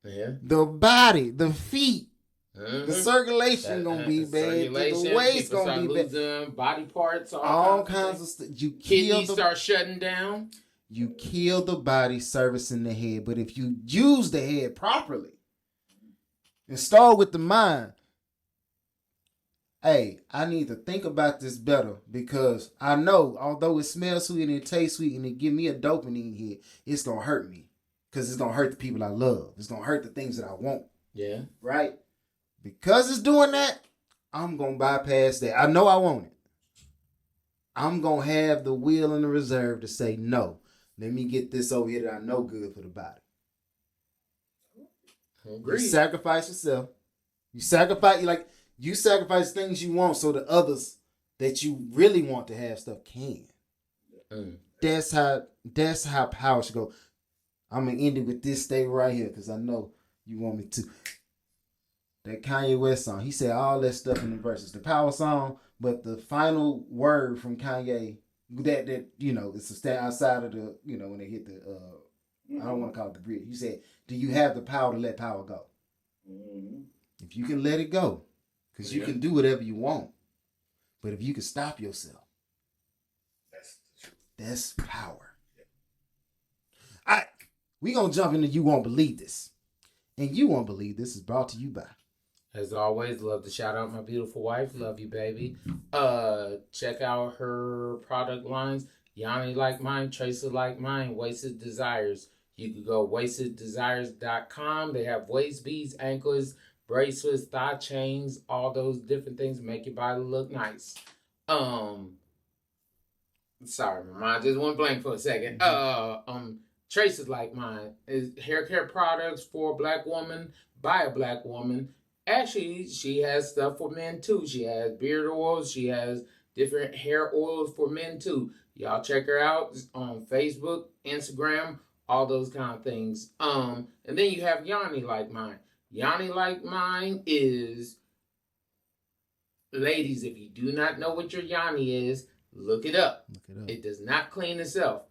the body, the feet, the circulation gonna be bad. The waist gonna be bad.
Body parts,
all kinds of stuff.
Kidneys start shutting down.
You kill the body servicing the head, but if you use the head properly and start with the mind, hey, I need to think about this better because I know although it smells sweet and it tastes sweet and it give me a dopamine hit, it's gonna hurt me because it's gonna hurt the people I love. It's gonna hurt the things that I want.
Yeah.
Right? Because it's doing that, I'm gonna bypass that. I know I want it. I'm gonna have the will and the reserve to say no. Let me get this over here that I know good for the body.
Agreed.
You sacrifice yourself. You sacrifice things you want so the others that you really want to have stuff can. That's how power should go. I'm gonna end it with this statement right here because I know you want me to. That Kanye West song, he said all that stuff in the verses, the power song, but the final word from Kanye that you know, it's to stand outside of the, you know, when they hit the I don't want to call it the bridge. He said, "Do you have the power to let power go?" If you can let it go, because you can do whatever you want, but if you can stop yourself, that's power. All right, we gonna jump into You Won't Believe This, and You Won't Believe This is brought to you by.
As always, love to shout out my beautiful wife. Love you, baby. Check out her product lines. Yanni like mine, Tracer like mine, Wasted Desires. You could go wasteddesires.com. They have waist beads, anklets, bracelets, thigh chains, all those different things make your body look nice. Sorry, my mind just went blank for a second. Traces Like Mine is hair care products for a black woman by a black woman. Actually, she has stuff for men too. She has beard oils. She has different hair oils for men too. Y'all check her out on Facebook, Instagram, all those kind of things. And then you have Yanni Like Mine. Yanni Like Mine is, ladies, if you do not know what your Yanni is, look it up. It does not clean itself.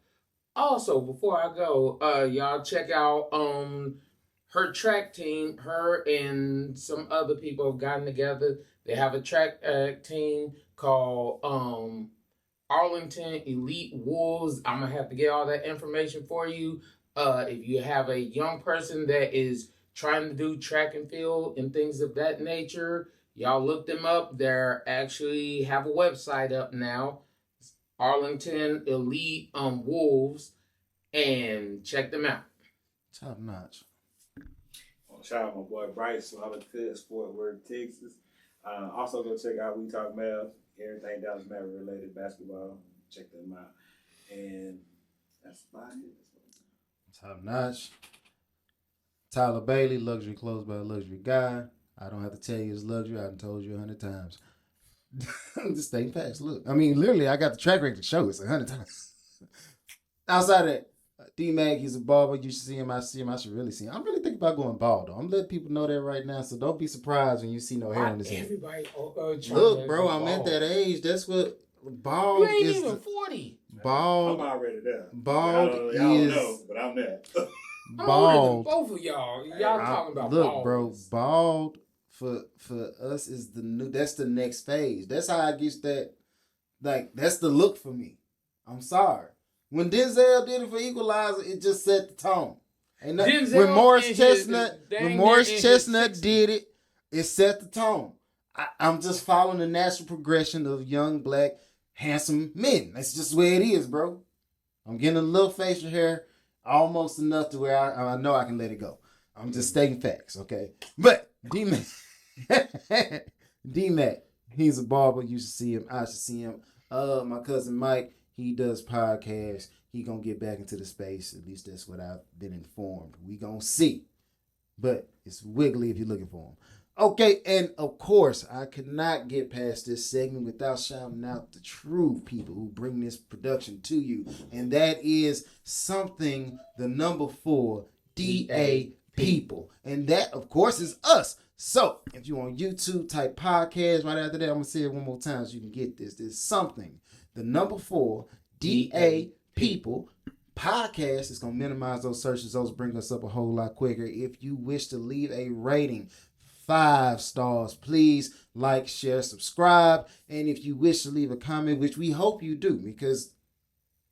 Also, before I go, y'all check out her track team. Her and some other people have gotten together. They have a track team called Arlington Elite Wolves. I'm going to have to get all that information for you. If you have a young person that is trying to do track and field and things of that nature, y'all look them up. They're actually have a website up now, Arlington Elite Wolves, and check them out.
Top notch.
Shout out my boy Bryant, Artcotix, Fort Worth, Texas. Also go check out We Talk Mavs, everything Dallas Maverick related basketball. Check them out. And that's about it.
Top notch. Tyler Bailey, luxury clothes by a luxury guy. I don't have to tell you it's luxury. I've told you 100 times. Just stating facts. Look, I mean, literally, I got the track record to show it 100 times. Outside of that, D-Mac, he's a barber. You should see him. I see him. I should really see him. I'm really thinking about going bald, though. I'm letting people know that right now, so don't be surprised when you see no hair on his head.
Everybody,
look, bro, I'm at that age. That's what bald
you ain't
is.
Even 40.
Bald.
I'm already there.
Bald
y'all
is.
Don't know, but I'm there.
Bald.
Both of y'all. Y'all talking about
look,
bald.
Bro, bald for us is the new. That's the next phase. That's how I get that. Like, that's the look for me. I'm sorry. When Denzel did it for Equalizer, it just set the tone. Ain't nothing, when Morris Chestnut did it, it set the tone. I'm just following the natural progression of young, black, handsome men. That's just where it is, bro. I'm getting a little facial hair, almost enough to where I know I can let it go. I'm just stating facts, okay? But D-Mac, he's a barber. You should see him. I should see him. My cousin Mike, he does podcasts. He gonna get back into the space. At least that's what I've been informed. We gonna see. But it's wiggly if you're looking for him. Okay, and of course, I could not get past this segment without shouting out the true people who bring this production to you. And that is something, the number 4, DA people. And that, of course, is us. So, if you're on YouTube, type podcast. Right after that, I'm going to say it one more time so you can get this. There's something, the number 4, DA people. Podcast is going to minimize those searches. Those bring us up a whole lot quicker. If you wish to leave a rating, 5 stars, please like, share, subscribe. And if you wish to leave a comment, which we hope you do, because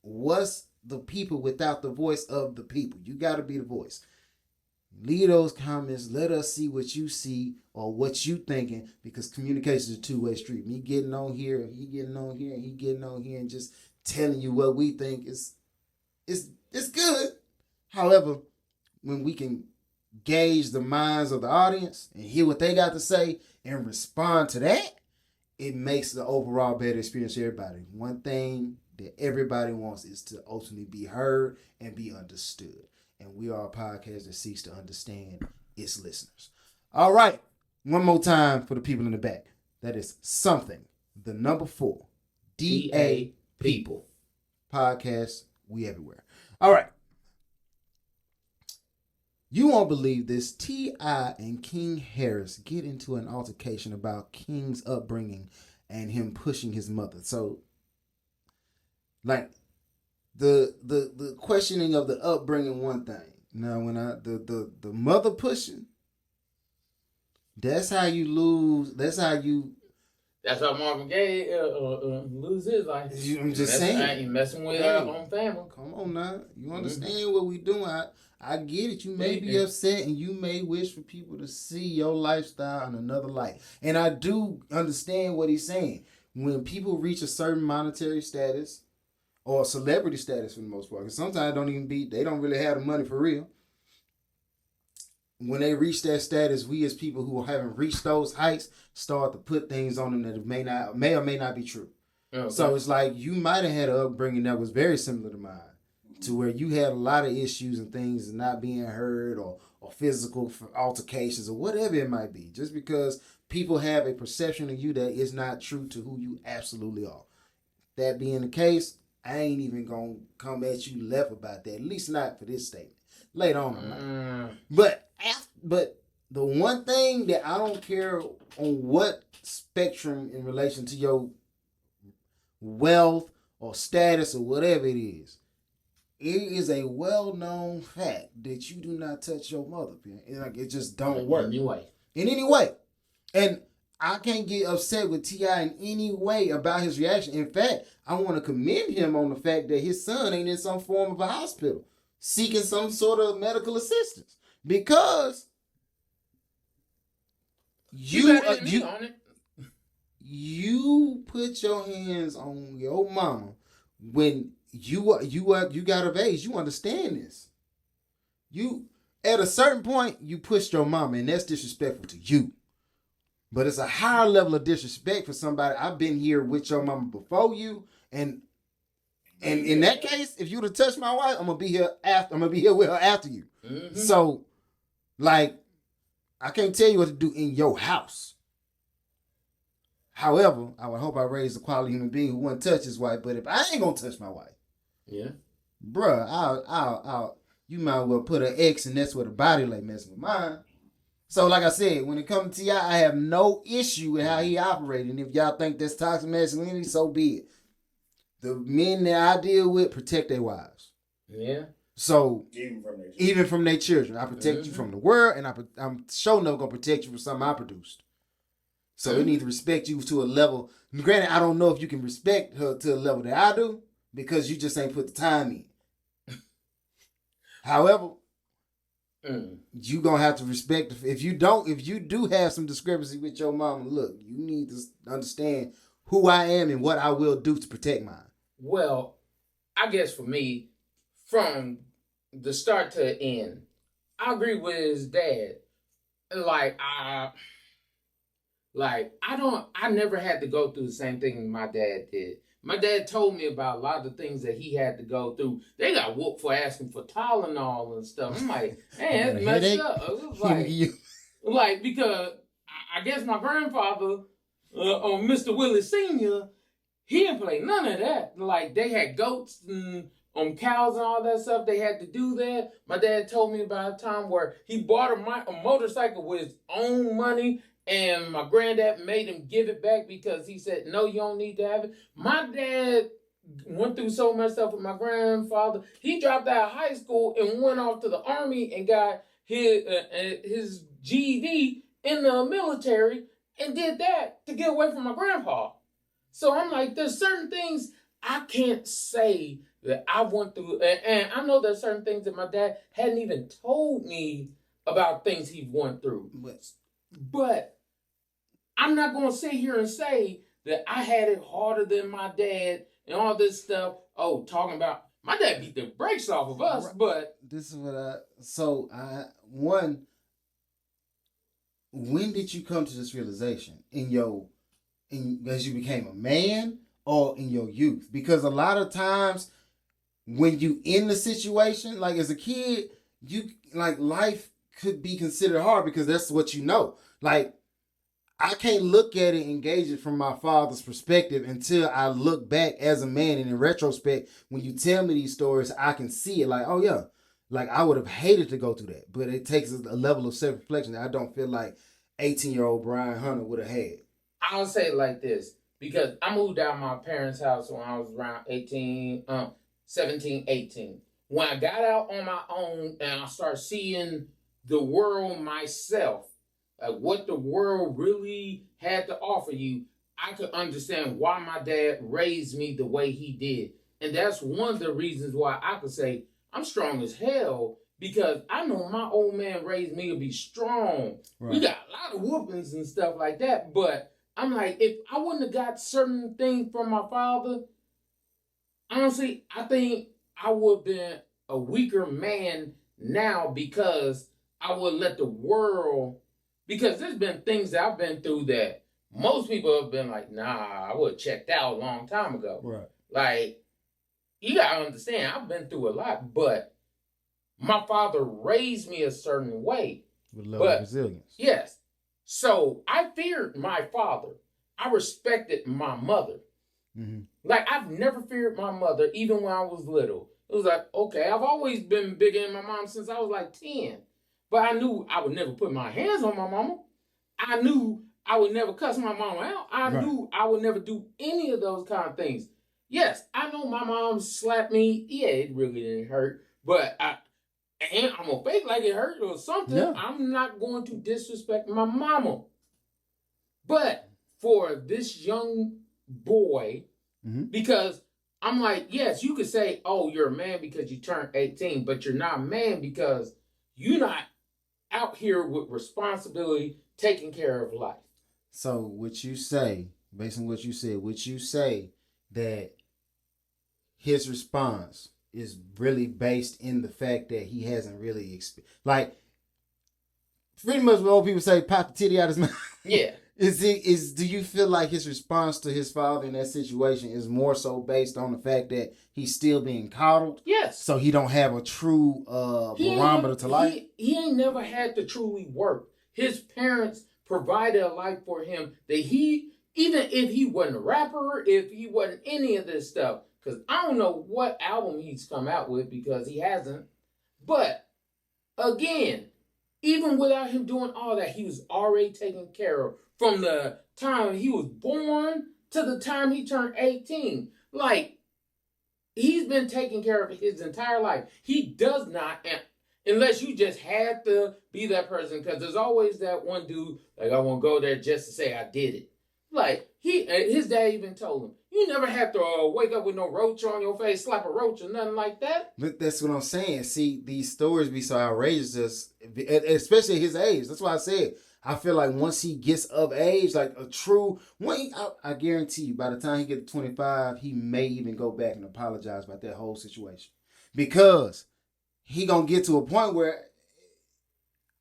what's the people without the voice of the people? You got to be the voice. Leave those comments. Let us see what you see or what you thinking, because communication is a two-way street. Me getting on here, he getting on here, and he getting on here and just telling you what we think is it's good. However, when we can gauge the minds of the audience and hear what they got to say and respond to that, it makes the overall better experience for everybody. One thing that everybody wants is to ultimately be heard and be understood. And we are a podcast that seeks to understand its listeners. All right. One more time for the people in the back. That is something. The number 4. DA people. Podcast. We everywhere. All right. You won't believe this. T.I. and King Harris get into an altercation about King's upbringing and him pushing his mother. So, like, the questioning of the upbringing, one thing. Now, when the mother pushing, that's how you lose. That's how Marvin Gaye lose his life. I'm just saying.
You messing with our own family.
Come on now. You understand what we doing. I get it. You may be upset and you may wish for people to see your lifestyle in another light. And I do understand what he's saying. When people reach a certain monetary status or celebrity status for the most part. Because sometimes they don't really have the money for real. When they reach that status, we as people who haven't reached those heights start to put things on them that may or may not be true. Okay. So it's like you might have had an upbringing that was very similar to mine, to where you had a lot of issues and things not being heard or physical altercations or whatever it might be, just because people have a perception of you that is not true to who you absolutely are. That being the case, I ain't even gonna come at you left about that, at least not for this statement. Later on, but the one thing that I don't care on what spectrum in relation to your wealth or status or whatever it is a well-known fact that you do not touch your mother. Like, it just don't work. In any way. And I can't get upset with T.I. in any way about his reaction. In fact, I want to commend him on the fact that his son ain't in some form of a hospital seeking some sort of medical assistance. Because you put your hands on your mama when you got of age. You understand this. You at a certain point you pushed your mama, and that's disrespectful to you. But it's a higher level of disrespect for somebody. I've been here with your mama before you, and in that case, if you'd have touched my wife, I'm gonna be here with her after you. Mm-hmm. So, like, I can't tell you what to do in your house. However, I would hope I raised a quality human being who wouldn't touch his wife. But if I ain't gonna touch my wife, bruh, I'll you might well put an X, and that's where the body lay messing with mine. So, like I said, when it comes to T.I., I have no issue with how he operated. And if y'all think that's toxic masculinity, so be it. The men that I deal with protect their wives. Yeah. So, even from their children. I protect you from the world, and I'm sure never going to protect you from something I produced. So, they need to respect you to a level. Granted, I don't know if you can respect her to a level that I do, because you just ain't put the time in. However, you gonna have to respect. If you do have some discrepancy with your mama, look, you need to understand who I am and what I will do to protect mine.
Well, I guess for me, from the start to the end, I agree with his dad. I never had to go through the same thing my dad did. My dad told me about a lot of the things that he had to go through. They got whooped for asking for Tylenol and stuff. I'm like, man, that's messed up. It was because I guess my grandfather, Mr. Willie Sr., he didn't play none of that. Like, they had goats and cows and all that stuff. They had to do that. My dad told me about a time where he bought a motorcycle with his own money, and my granddad made him give it back because he said, no, you don't need to have it. My dad went through so much stuff with my grandfather. He dropped out of high school and went off to the Army and got his GED in the military and did that to get away from my grandpa. So I'm like, there's certain things I can't say that I went through. And I know there's certain things that my dad hadn't even told me about things he went through. But I'm not going to sit here and say that I had it harder than my dad and all this stuff. Oh, talking about my dad beat the brakes off of us, but
this is what when did you come to this realization? As you became a man or in your youth? Because a lot of times when you in the situation, like as a kid, life could be considered hard because that's what you know. Like, I can't look at it and gauge it from my father's perspective until I look back as a man. And in retrospect, when you tell me these stories, I can see it like, oh yeah, like I would have hated to go through that. But it takes a level of self-reflection that I don't feel like 18-year-old Brian Hunter would have had.
I'll say it like this, because I moved out of my parents' house when I was around 17, 18. When I got out on my own and I started seeing the world myself, what the world really had to offer you, I could understand why my dad raised me the way he did. And that's one of the reasons why I could say I'm strong as hell, because I know my old man raised me to be strong. Right. We got a lot of whoopings and stuff like that, but I'm like, if I wouldn't have got certain things from my father, honestly, I think I would have been a weaker man now because I would let the world. Because there's been things that I've been through that most people have been like, nah, I would have checked out a long time ago.
Right.
Like, you gotta understand, I've been through a lot, but my father raised me a certain way.
With love and resilience.
Yes. So I feared my father. I respected my mother.
Mm-hmm.
Like, I've never feared my mother, even when I was little. It was like, okay, I've always been bigger than my mom since I was like 10. But I knew I would never put my hands on my mama. I knew I would never cuss my mama out. I knew I would never do any of those kind of things. Yes, I know my mom slapped me. Yeah, it really didn't hurt. But I'm going to fake like it hurt or something. Yeah. I'm not going to disrespect my mama. But for this young boy, because I'm like, yes, you could say, oh, you're a man because you turned 18, but you're not a man because you're not out here with responsibility, taking care of life.
So would you say, based on what you said, would you say that his response is really based in the fact that he hasn't really like pretty much what old people say, pop the titty out his mouth?
Yeah.
Do you feel like his response to his father in that situation is more so based on the fact that he's still being coddled?
Yes.
So he don't have a true barometer to life?
He ain't never had to truly work. His parents provided a life for him that he, even if he wasn't a rapper, if he wasn't any of this stuff, because I don't know what album he's come out with because he hasn't. But again, even without him doing all that, he was already taken care of from the time he was born to the time he turned 18. Like, he's been taken care of his entire life. He does not, unless you just had to be that person, because there's always that one dude, like, I want to go there just to say I did it. Like, his dad even told him, you never have to wake up with no roach on your face, slap a roach or nothing like that.
But that's what I'm saying. See, these stories be so outrageous, especially at his age. That's why I said, I feel like once he gets of age, like a true, I guarantee you, by the time he gets to 25, he may even go back and apologize about that whole situation. Because he gonna get to a point where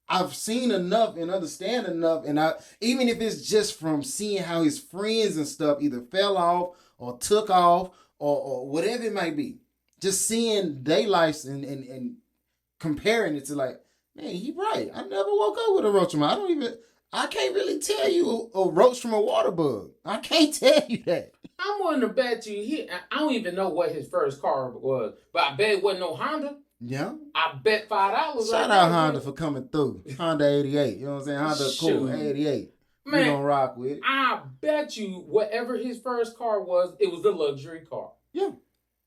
I've seen enough and understand enough, and even if it's just from seeing how his friends and stuff either fell off or took off or whatever it might be, just seeing their lives and comparing it to like, man, he right. I never woke up with a roach in my. I can't really tell you a roach from a water bug. I can't tell you that.
I'm willing to bet you I don't even know what his first car was, but I bet it wasn't no Honda.
Yeah.
I bet $5.
Shout out Honda for coming through. Honda 88. You know what I'm saying? Honda cool 88. Man, we gonna rock with it.
I bet you whatever his first car was, it was a luxury car.
Yeah.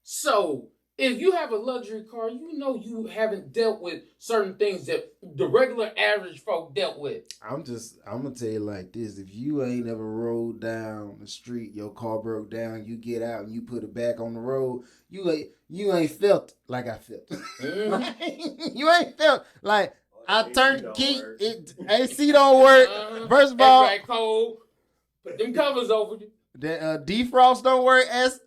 So if you have a luxury car, you know you haven't dealt with certain things that the regular average folk dealt with. I'm
gonna tell you like this. If you ain't ever rolled down the street, your car broke down, you get out and you put it back on the road, you ain't felt like I felt. Mm-hmm. You ain't felt like I turned the key, AC don't work. First of all,
it's cold. Put them covers over you.
The defrost don't work as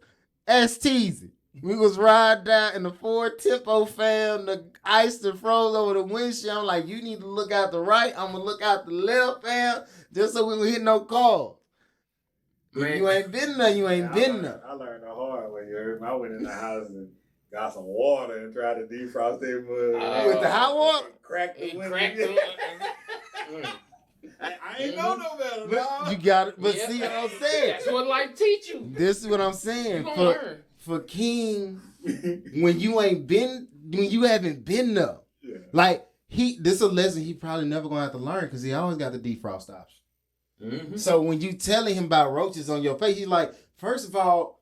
teasy. We was riding down in the Ford Tempo, fam. The ice that froze over the windshield. I'm like, you need to look out the right. I'm going to look out the left, fam, just so we don't hit no car. If you ain't been there, you ain't been there.
I learned the hard way. You heard me? I went in the house and got some water and tried to defrost it
with the hot water?
Cracked the window. I ain't know no better.
But you got it. But yeah, see what I'm saying?
That's what life teach you.
This is what I'm saying.
You gonna learn.
For King, when you haven't been there, yeah. Like this is a lesson he probably never gonna have to learn because he always got the defrost option. Mm-hmm. So when you telling him about roaches on your face, he's like, first of all,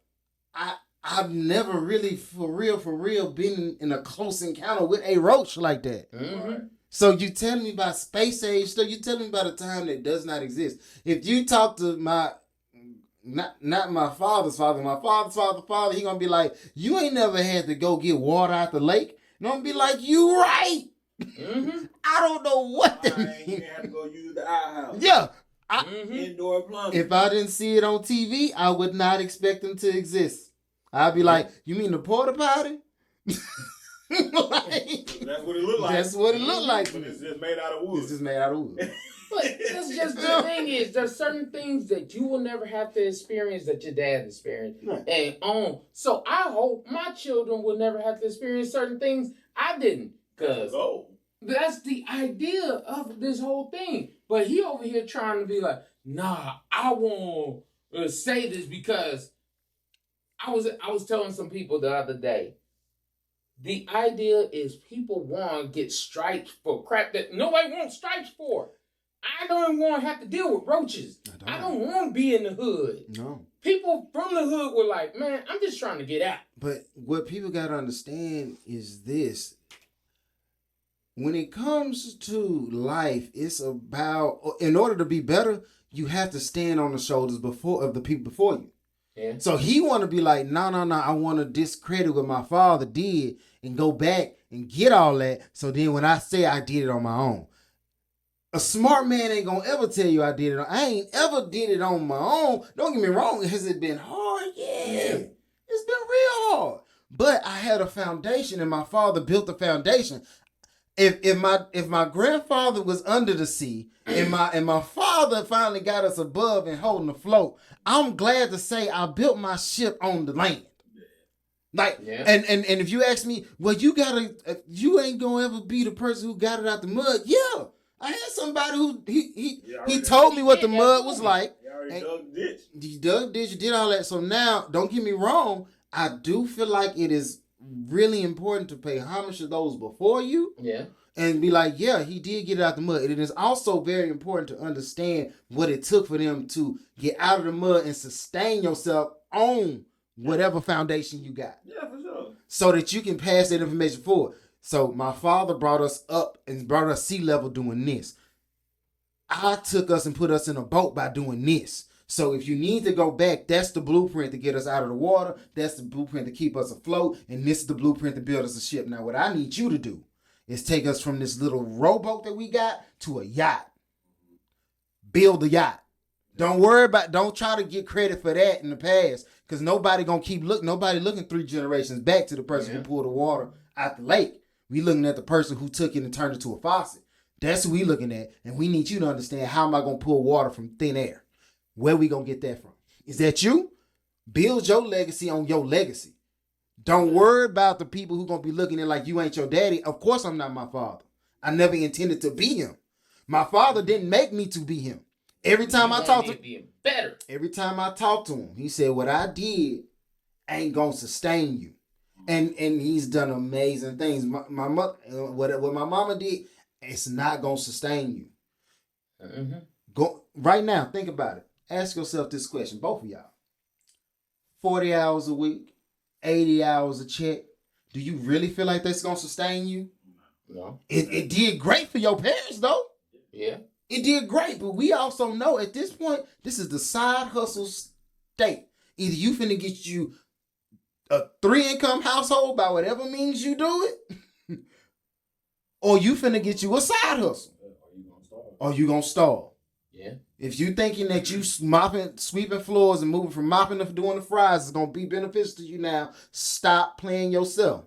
I've never really for real been in a close encounter with a roach like that. Mm-hmm. So you telling me about space age stuff? You telling me about a time that does not exist? If you talk to not my father's father, my father's father, he gonna be like, you ain't never had to go get water out the lake. And I'm gonna be like, you right. Mm-hmm. I don't know what that means.
You have to go use the outhouse.
Yeah.
Indoor plumbing.
If I didn't see it on TV, I would not expect them to exist. I'd be like, you mean the porta potty?
That's what it looked like.
That's what it looked like.
But it's just made out of wood.
It's just made out of wood.
But that's just the thing is, there's certain things that you will never have to experience that your dad experienced.
Right.
And so I hope my children will never have to experience certain things I didn't. Because that's the idea of this whole thing. But he over here trying to be like, nah, I won't say this because I was telling some people the other day, the idea is people want to get stripes for crap that nobody wants stripes for. I don't even want to have to deal with roaches. I don't want to be in the hood.
No.
People from the hood were like, man, I'm just trying to get out.
But what people got to understand is this. When it comes to life, it's about, in order to be better, you have to stand on the shoulders of the people before you.
Yeah.
So he want to be like, no, I want to discredit what my father did and go back and get all that. So then when I say I did it on my own, a smart man ain't going to ever tell you I did it. I ain't ever did it on my own. Don't get me wrong. Has it been hard? Yeah. It's been real hard. But I had a foundation and my father built the foundation. If my grandfather was under the sea and my father finally got us above and holding afloat, I'm glad to say I built my ship on the land. Like, and if you ask me, well, you ain't gonna ever be the person who got it out the mud. Yeah, I had somebody who he told me what the mud was like.
You already dug the ditch.
You dug the ditch, you did all that. So now, don't get me wrong, I do feel like it is really important to pay homage to those before you.
Yeah.
And be like, yeah, he did get it out the mud. It is also very important to understand what it took for them to get out of the mud and sustain yourself on whatever foundation you got.
Yeah, for sure.
So that you can pass that information forward. So my father brought us up and brought us sea level doing this. I took us and put us in a boat by doing this. So if you need to go back, that's the blueprint to get us out of the water. That's the blueprint to keep us afloat. And this is the blueprint to build us a ship. Now, what I need you to do is take us from this little rowboat that we got to a yacht. Build a yacht. Don't try to get credit for that in the past. Because nobody looking 3 generations back to the person who pulled the water out the lake. We looking at the person who took it and turned it to a faucet. That's who we looking at. And we need you to understand, how am I going to pull water from thin air? Where we going to get that from? Is that you? Build your legacy on your legacy. Don't worry about the people who going to be looking at like you ain't your daddy. Of course I'm not my father. I never intended to be him. My father didn't make me to be him. Every time I talk to him, every time I talk to him, he said, what I did ain't going to sustain you. And he's done amazing things. My mother, what my mama did, it's not going to sustain you. Mm-hmm. Go right now, think about it. Ask yourself this question, both of y'all. 40 hours a week, 80 hours a check. Do you really feel like that's going to sustain you?
No.
It did great for your parents, though.
Yeah.
It did great, but we also know at this point, this is the side hustle state. Either you finna get you a 3-income household by whatever means you do it, or you finna get you a side hustle. Or you gonna starve.
Yeah.
If you thinking that you sweeping floors and moving from mopping to doing the fries is gonna be beneficial to you now, stop playing yourself.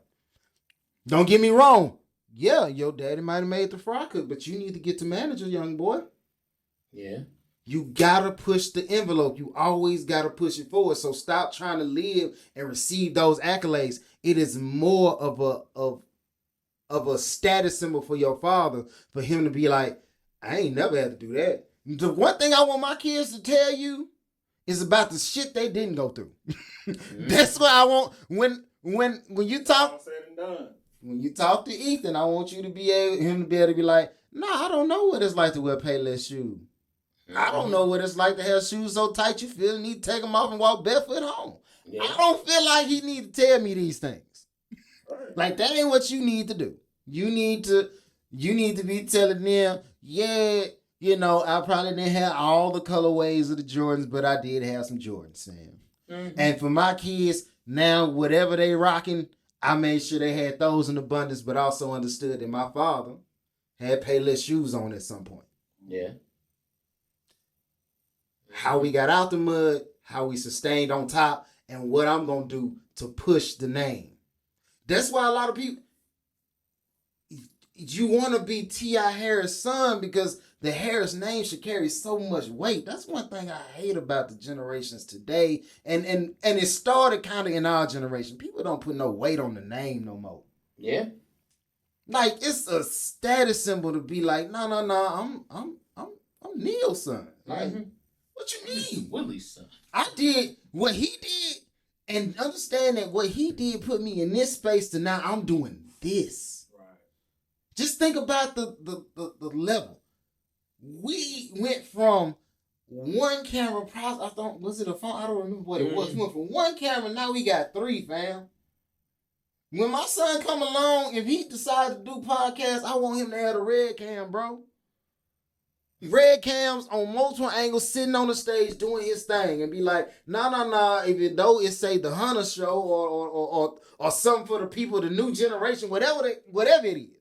Don't get me wrong. Yeah, your daddy might have made the fry cook, but you need to get to manager, young boy.
Yeah. You
gotta push the envelope. You always gotta push it forward. So stop trying to live and receive those accolades. It is more of a status symbol for your father, for him to be like, I ain't never had to do that. The one thing I want my kids to tell you is about the shit they didn't go through. That's what I want. When you talk, when you talk to Ethan, I want you to be able to be like, nah, I don't know what it's like to wear Payless shoes. I don't know what it's like to have shoes so tight you feel the need to take them off and walk barefoot home. Yeah. I don't feel like he need to tell me these things. Like, that ain't what you need to do. You need to be telling them, yeah, you know, I probably didn't have all the colorways of the Jordans, but I did have some Jordans, Sam. Mm-hmm. And for my kids, now whatever they rocking, I made sure they had those in abundance, but also understood that my father had Payless shoes on at some point.
Yeah.
How we got out the mud, how we sustained on top, and what I'm gonna do to push the name. That's why a lot of people, you want to be T.I. Harris' son because the Harris name should carry so much weight. That's one thing I hate about the generations today. And it started kind of in our generation. People don't put no weight on the name no more.
Yeah.
Like, it's a status symbol to be like, no, I'm Neil's son. Like, what you mean?
Willie's son.
I did what he did, and understand that what he did put me in this space to now I'm doing this. Just think about the level. We went from one camera process. I thought, was it a phone? I don't remember what it was. We went from one camera, now we got 3, fam. When my son come along, if he decides to do podcasts, I want him to have a red cam, bro. Red cams on multiple angles, sitting on the stage doing his thing, and be like, nah. If it though it say the Hunter Show or something for the people, the new generation, whatever it is.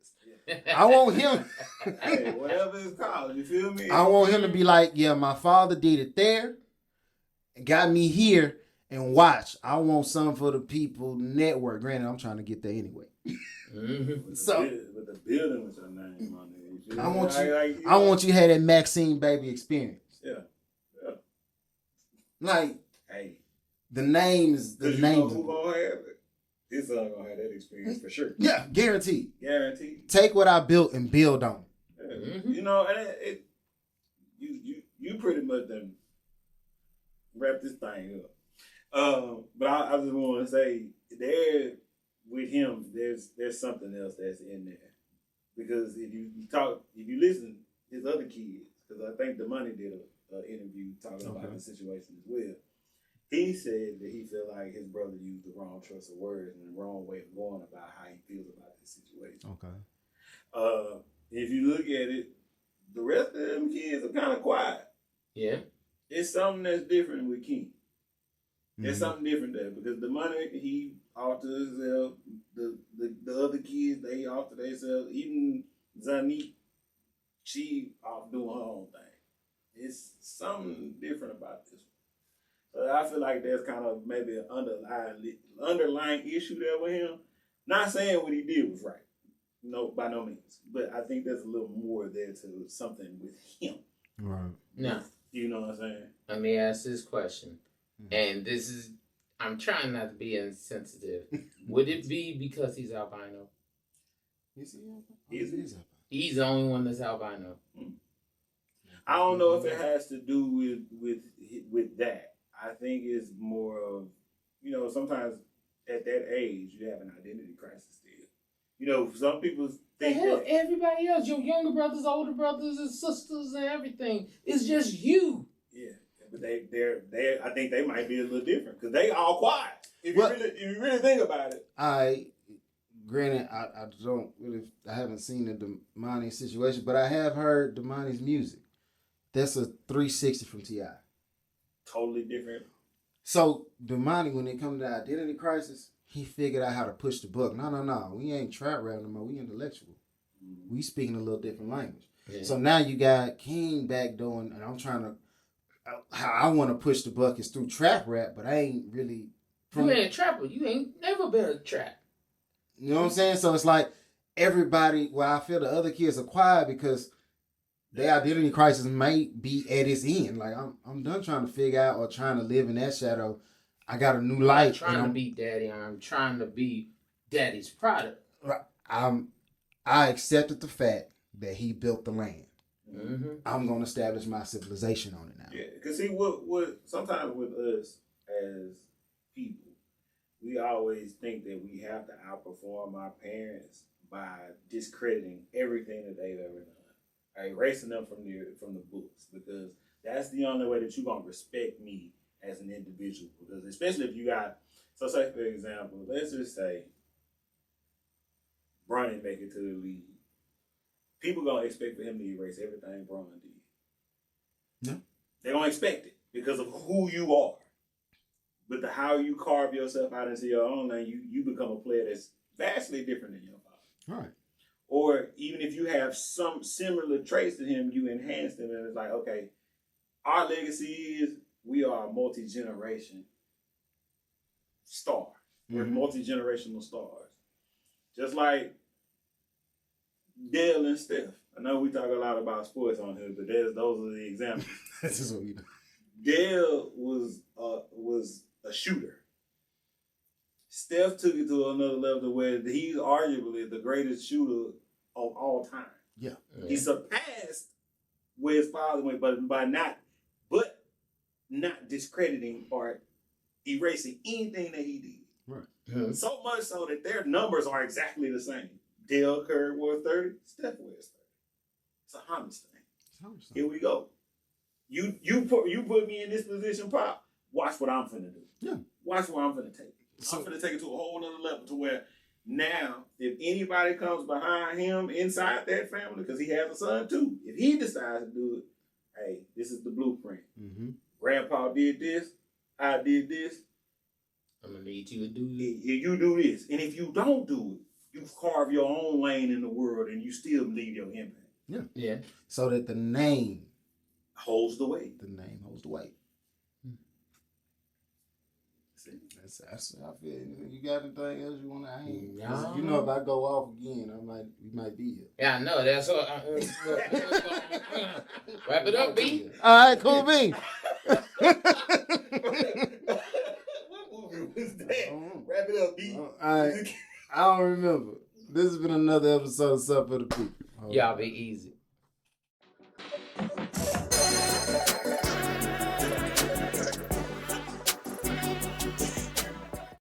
I want him.
Hey, whatever it's called, you feel me?
I want him to be like, yeah, my father did it there, got me here, and watch. I want something for the people network. Granted, I'm trying to get there anyway.
With the building with your name on it.
I want you to have that Maxine baby experience.
Yeah.
Like,
hey,
the name is the name.
Who gonna have it? His son gonna have that experience for sure.
Yeah, guaranteed.
Guaranteed.
Take what I built and build on
it. Yeah. You know, and you pretty much done wrap this thing up. But I just want to say with him, there's something else that's in there, because if you listen to his other kids, because I think Damani did an interview talking about the situation as well. He said that he felt like his brother used the wrong choice of words and the wrong way of going about how he feels about this situation.
Okay.
If you look at it, the rest of them kids are kind of quiet.
Yeah.
It's something that's different with King. There's something different there, because the money, he altered himself. The other kids, they alter themselves. Even Zanique, she off doing her own thing. It's something different about this one. I feel like there's kind of maybe an underlying issue there with him. Not saying what he did was right. No, by no means. But I think there's a little more there to something with him.
Right.
No.
You know what I'm saying?
Let me ask this question. And this is, I'm trying not to be insensitive. Would it be because he's albino?
Is he albino?
He's the only one that's albino.
I don't know if it has to do with that. I think it's more of, sometimes at that age, you have an identity crisis still. Some people think
hell,
that
everybody else, your younger brothers, older brothers, and sisters, and everything, it's just you.
Yeah, but they I think they might be a little different because they all quiet. If you really think about it.
Granted, I haven't seen the Damani situation, but I have heard Damani's music. That's a 360 from T.I.
Totally different.
So Damani, when it comes to identity crisis, he figured out how to push the book. No. We ain't trap rap no more. We intellectual. We speaking a little different language. Yeah. So now you got King back doing, and I'm trying to, how I want to push the buck is through trap rap, but I ain't really.
You ain't a trapper. You ain't never been a trap.
You know what I'm saying? So it's like everybody, I feel the other kids are quiet because their identity crisis might be at its end. Like, I'm done trying to figure out or trying to live in that shadow. I got a new life.
I'm trying to be daddy. I'm trying to be daddy's product.
I accepted the fact that he built the land.
Mm-hmm.
I'm going to establish my civilization on it now.
Yeah, because see, what sometimes with us as people, we always think that we have to outperform our parents by discrediting everything that they've ever done, erasing them from the books, because that's the only way that you're gonna respect me as an individual. Because especially if you got, so say for example, let's just say Bryant make it to the league. People gonna expect for him to erase everything Bryant did.
No.
They don't expect it because of who you are. But how you carve yourself out into your own lane, you become a player that's vastly different than your father.
All right.
Or even if you have some similar traits to him, you enhance them, and it's like, okay, our legacy is we are a multi-generation stars. We're multi-generational stars. Just like Dale and Steph. I know we talk a lot about sports on here, but those are the examples.
This is what we do.
Dale was a shooter. Steph took it to another level where he's arguably the greatest shooter of all time.
Yeah.
He surpassed where his father went, but not discrediting or erasing anything that he did.
Right.
Mm-hmm.
So much so that their numbers are exactly the same. Dale Curry wears 30, Steph wears 30. It's a Thomas thing. Here we go. You put me in this position, Pop. Watch what I'm finna do.
Yeah.
Watch where I'm finna take it. I'm finna take it to a whole nother level to where now, if anybody comes behind him inside that family, because he has a son too, if he decides to do it, hey, this is the blueprint.
Mm-hmm.
Grandpa did this, I did this.
I'm gonna need you to do this.
You do this, and if you don't do it, you carve your own lane in the world, and you still leave your impact.
Yeah.
Yeah.
So that the name
holds the weight.
The name holds the weight. That's I feel. You got anything else you want to add?
No.
You know, if I go off again, we might be here.
Yeah, I know. That's what. Wrap it up, B.
All right, cool, B.
What movie was that? Wrap it up, B.
All right. I don't remember. This has been another episode of Sup for the People.
Y'all be easy.